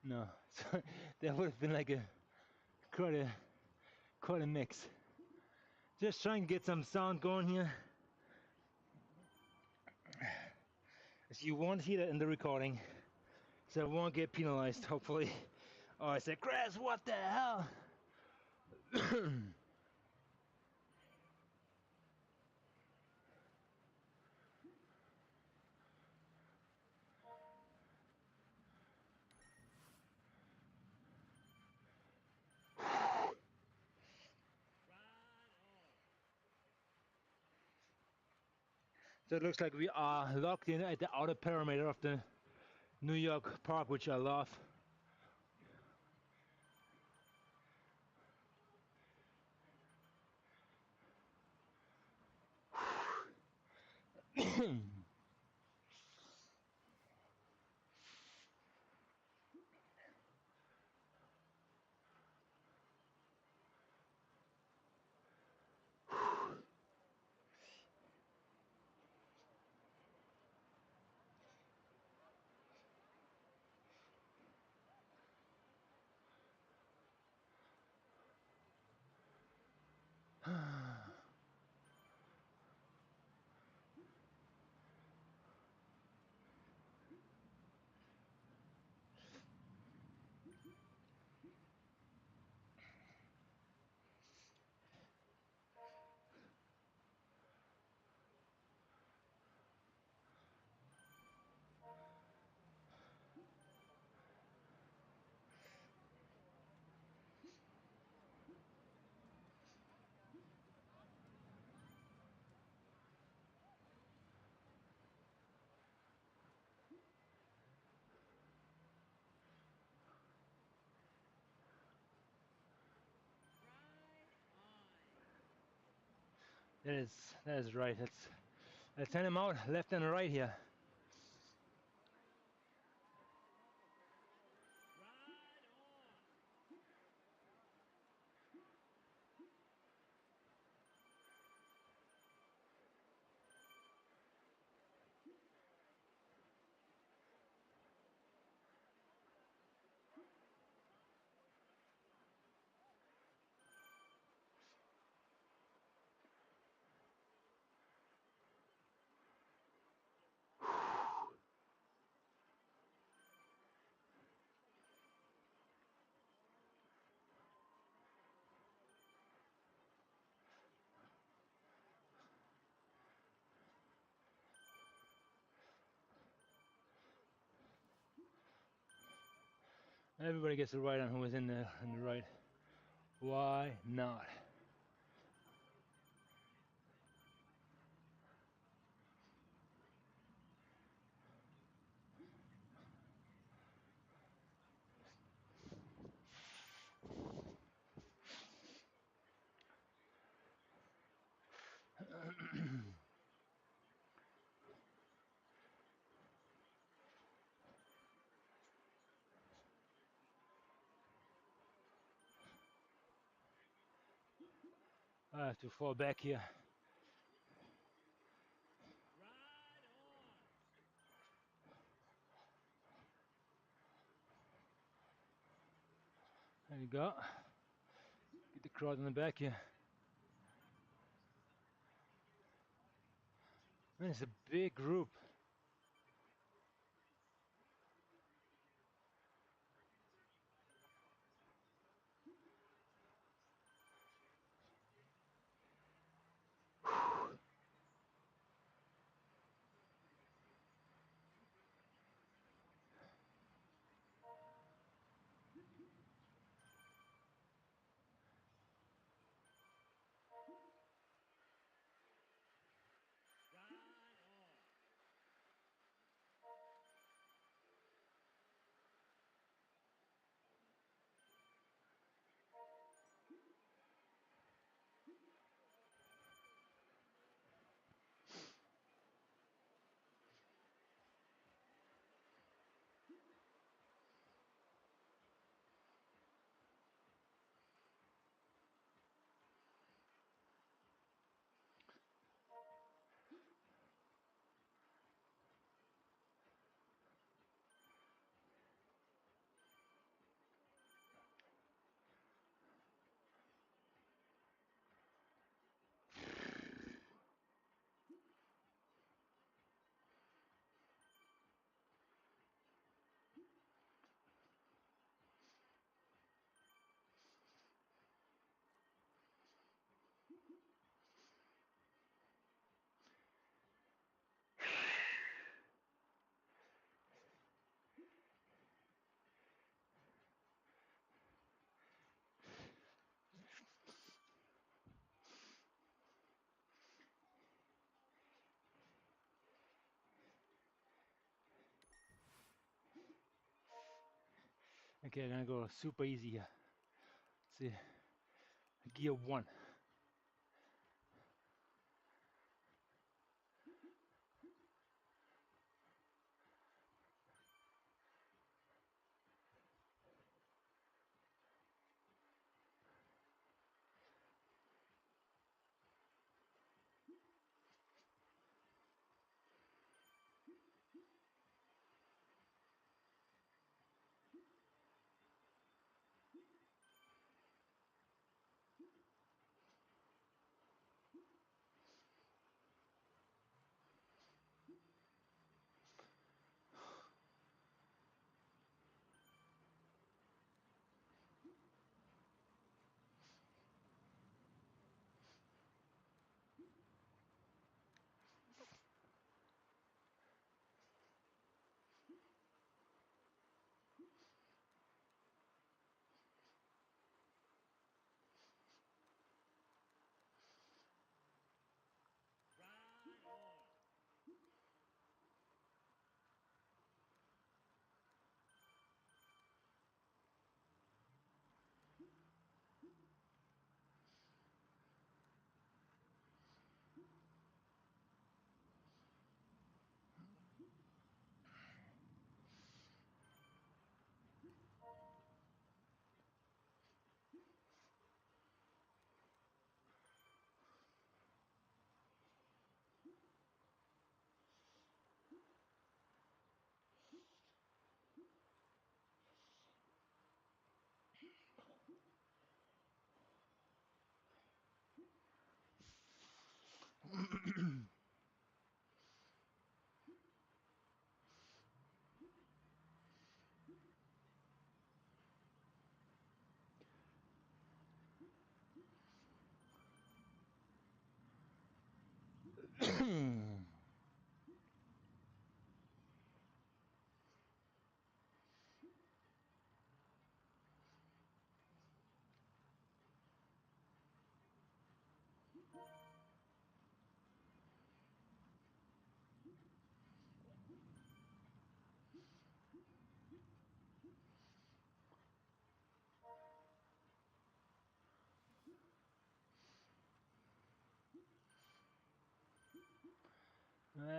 No. So that would have been like quite a mix. Just trying to get some sound going here. As you won't hear that in the recording, so I won't get penalized, hopefully. Oh, I said, Chris, what the hell? So it looks like we are locked in at the outer perimeter of the New York Park, which I love. That is right. Let's send him out left and right here. Everybody gets a right on who is in the right. Why not? I have to fall back here. There you go. Get the crowd in the back here. Man, it's a big group. Okay, I'm gonna go super easy here. Let's see, gear 1.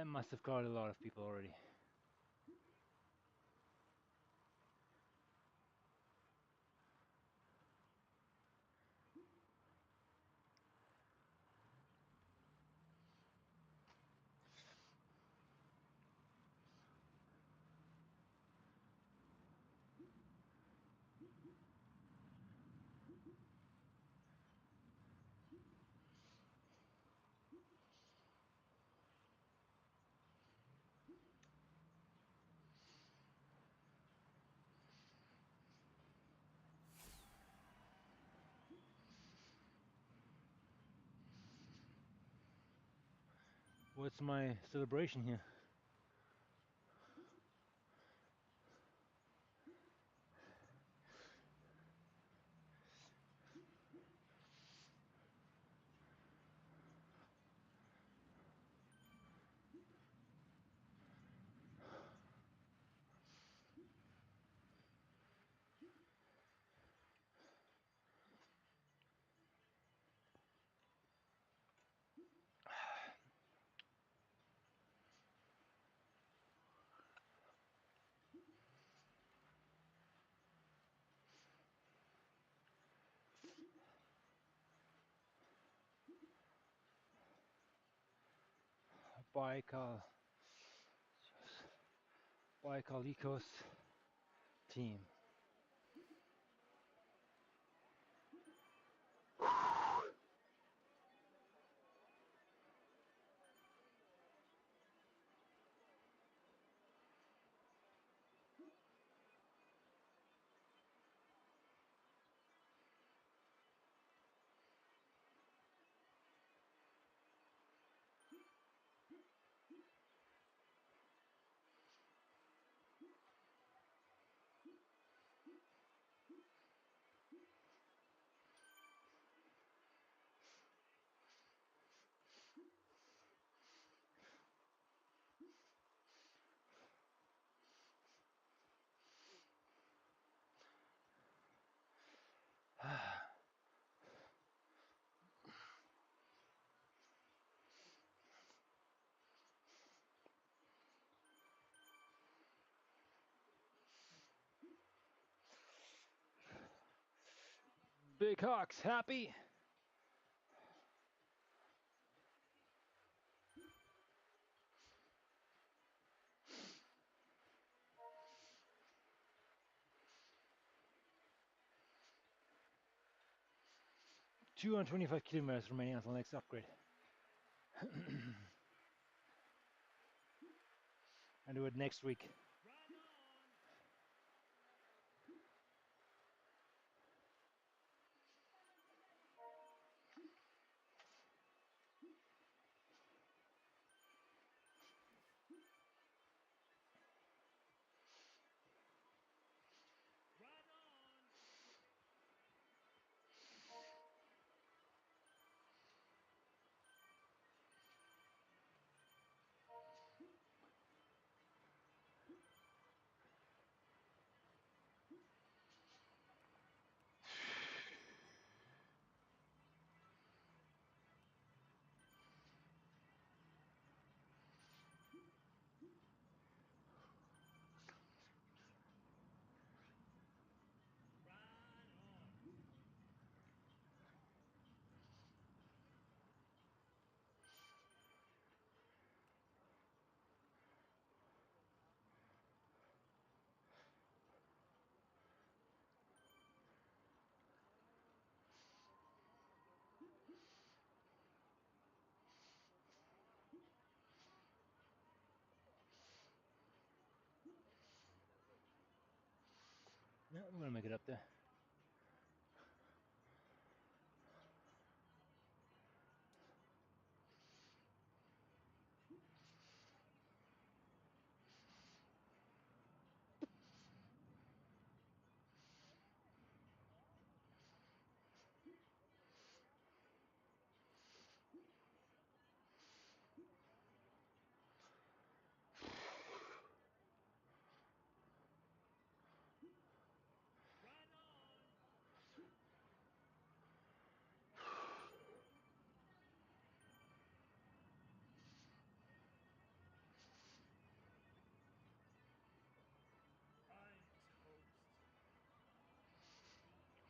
I must have caught a lot of people already. What's my celebration here? Baikal, Baikal Ecos team. Big Hawks, happy? $225 remaining until next upgrade. I do it next week. Yeah, I'm gonna make it up there.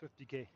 $50K.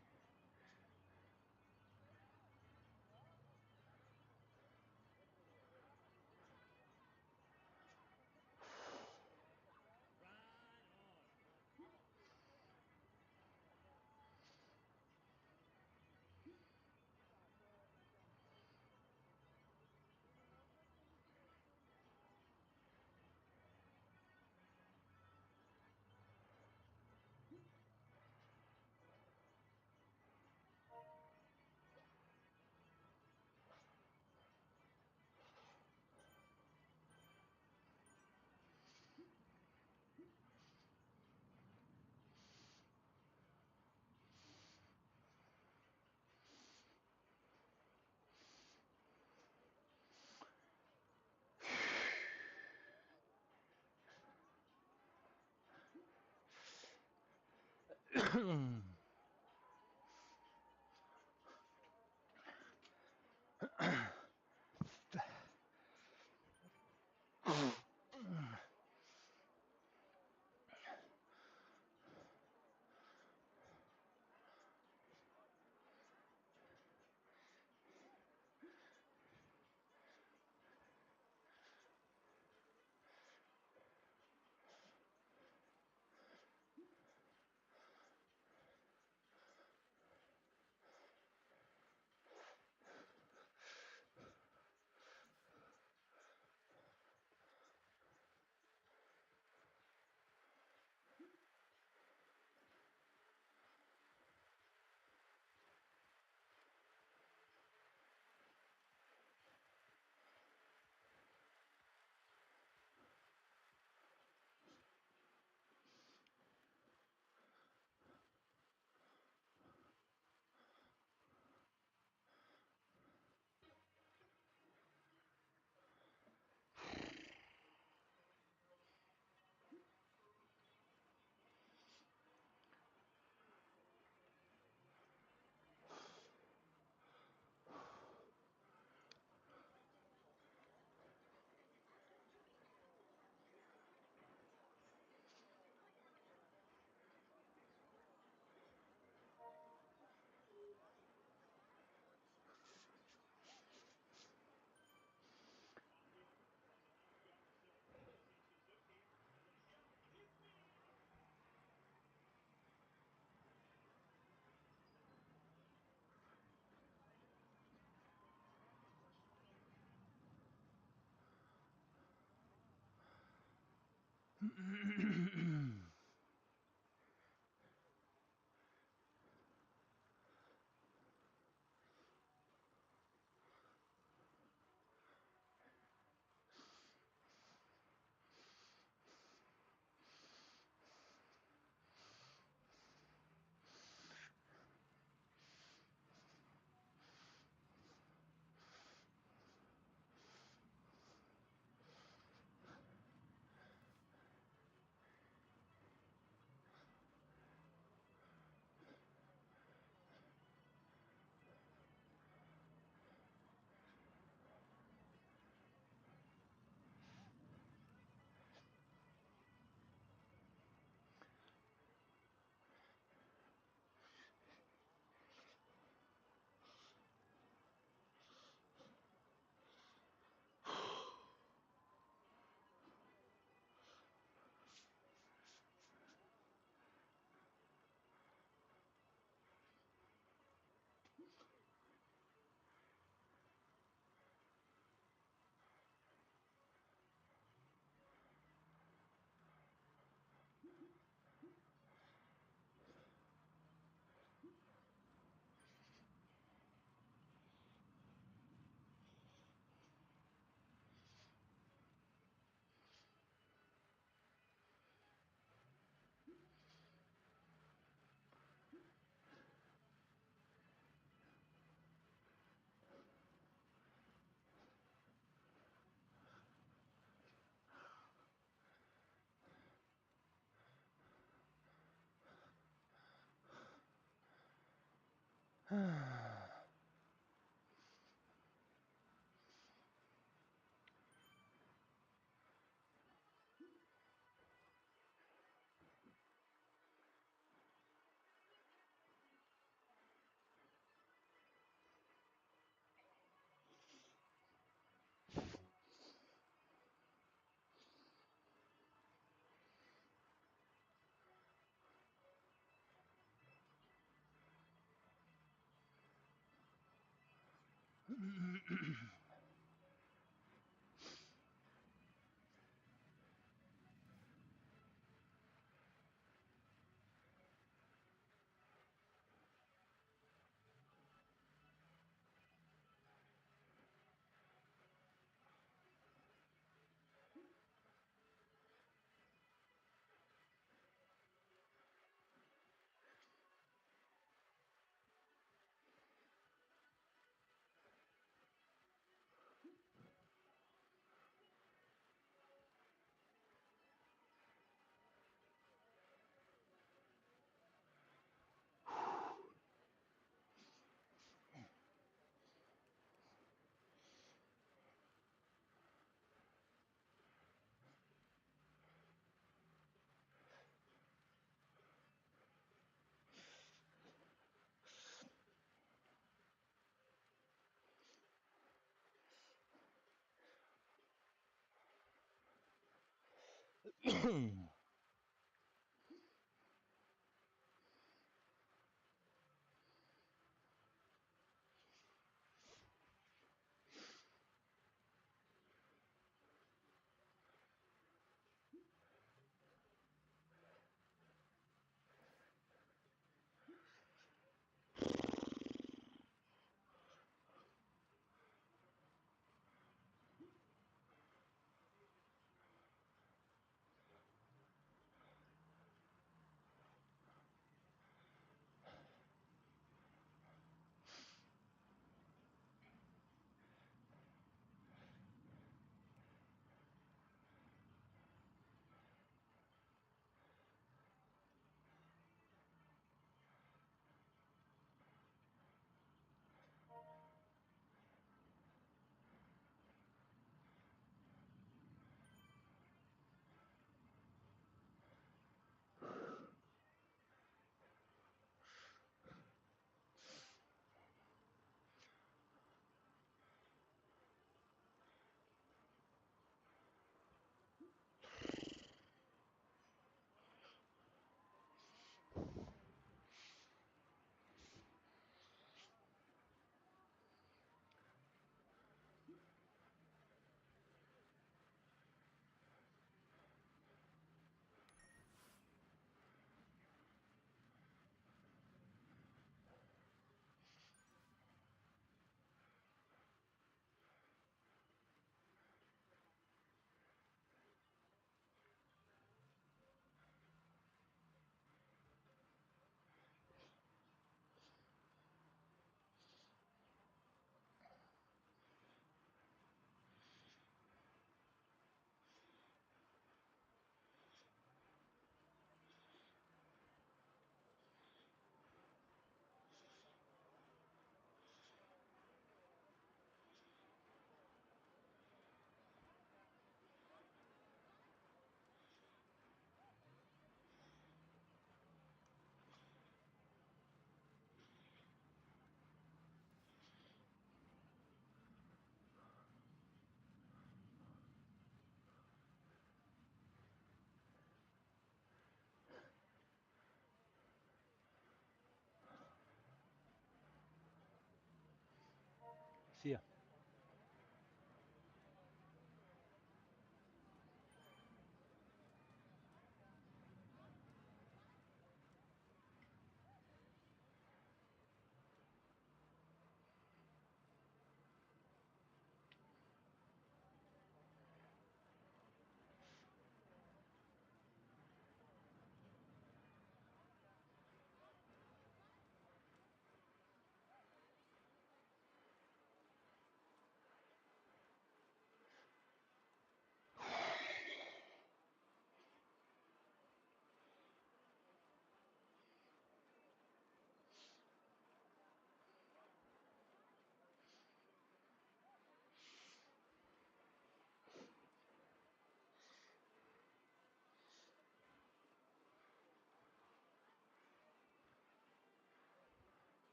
See ya.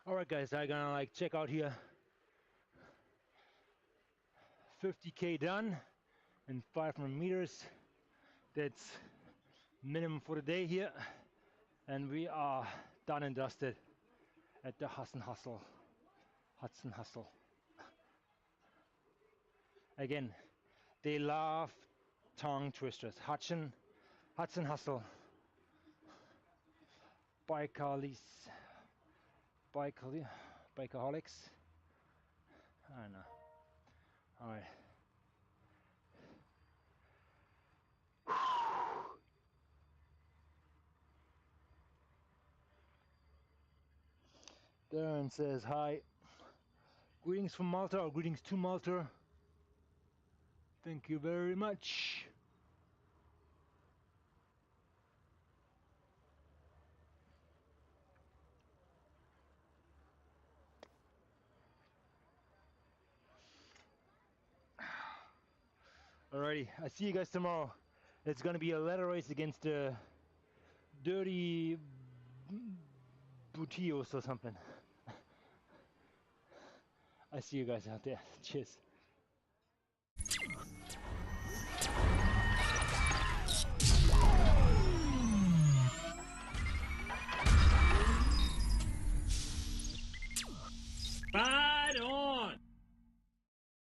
Alright guys, I'm gonna like check out here. 50k done and 500 meters. That's minimum for the day here. And we are done and dusted at the Hudson Hustle. Again, they love tongue twisters. Hudson Hustle. Bikeaholics. I don't know. Alright. Darren says hi. Greetings from Malta, or greetings to Malta. Thank you very much. Alrighty, I see you guys tomorrow. It's gonna be a ladder race against the dirty Butios or something. I see you guys out there. Cheers.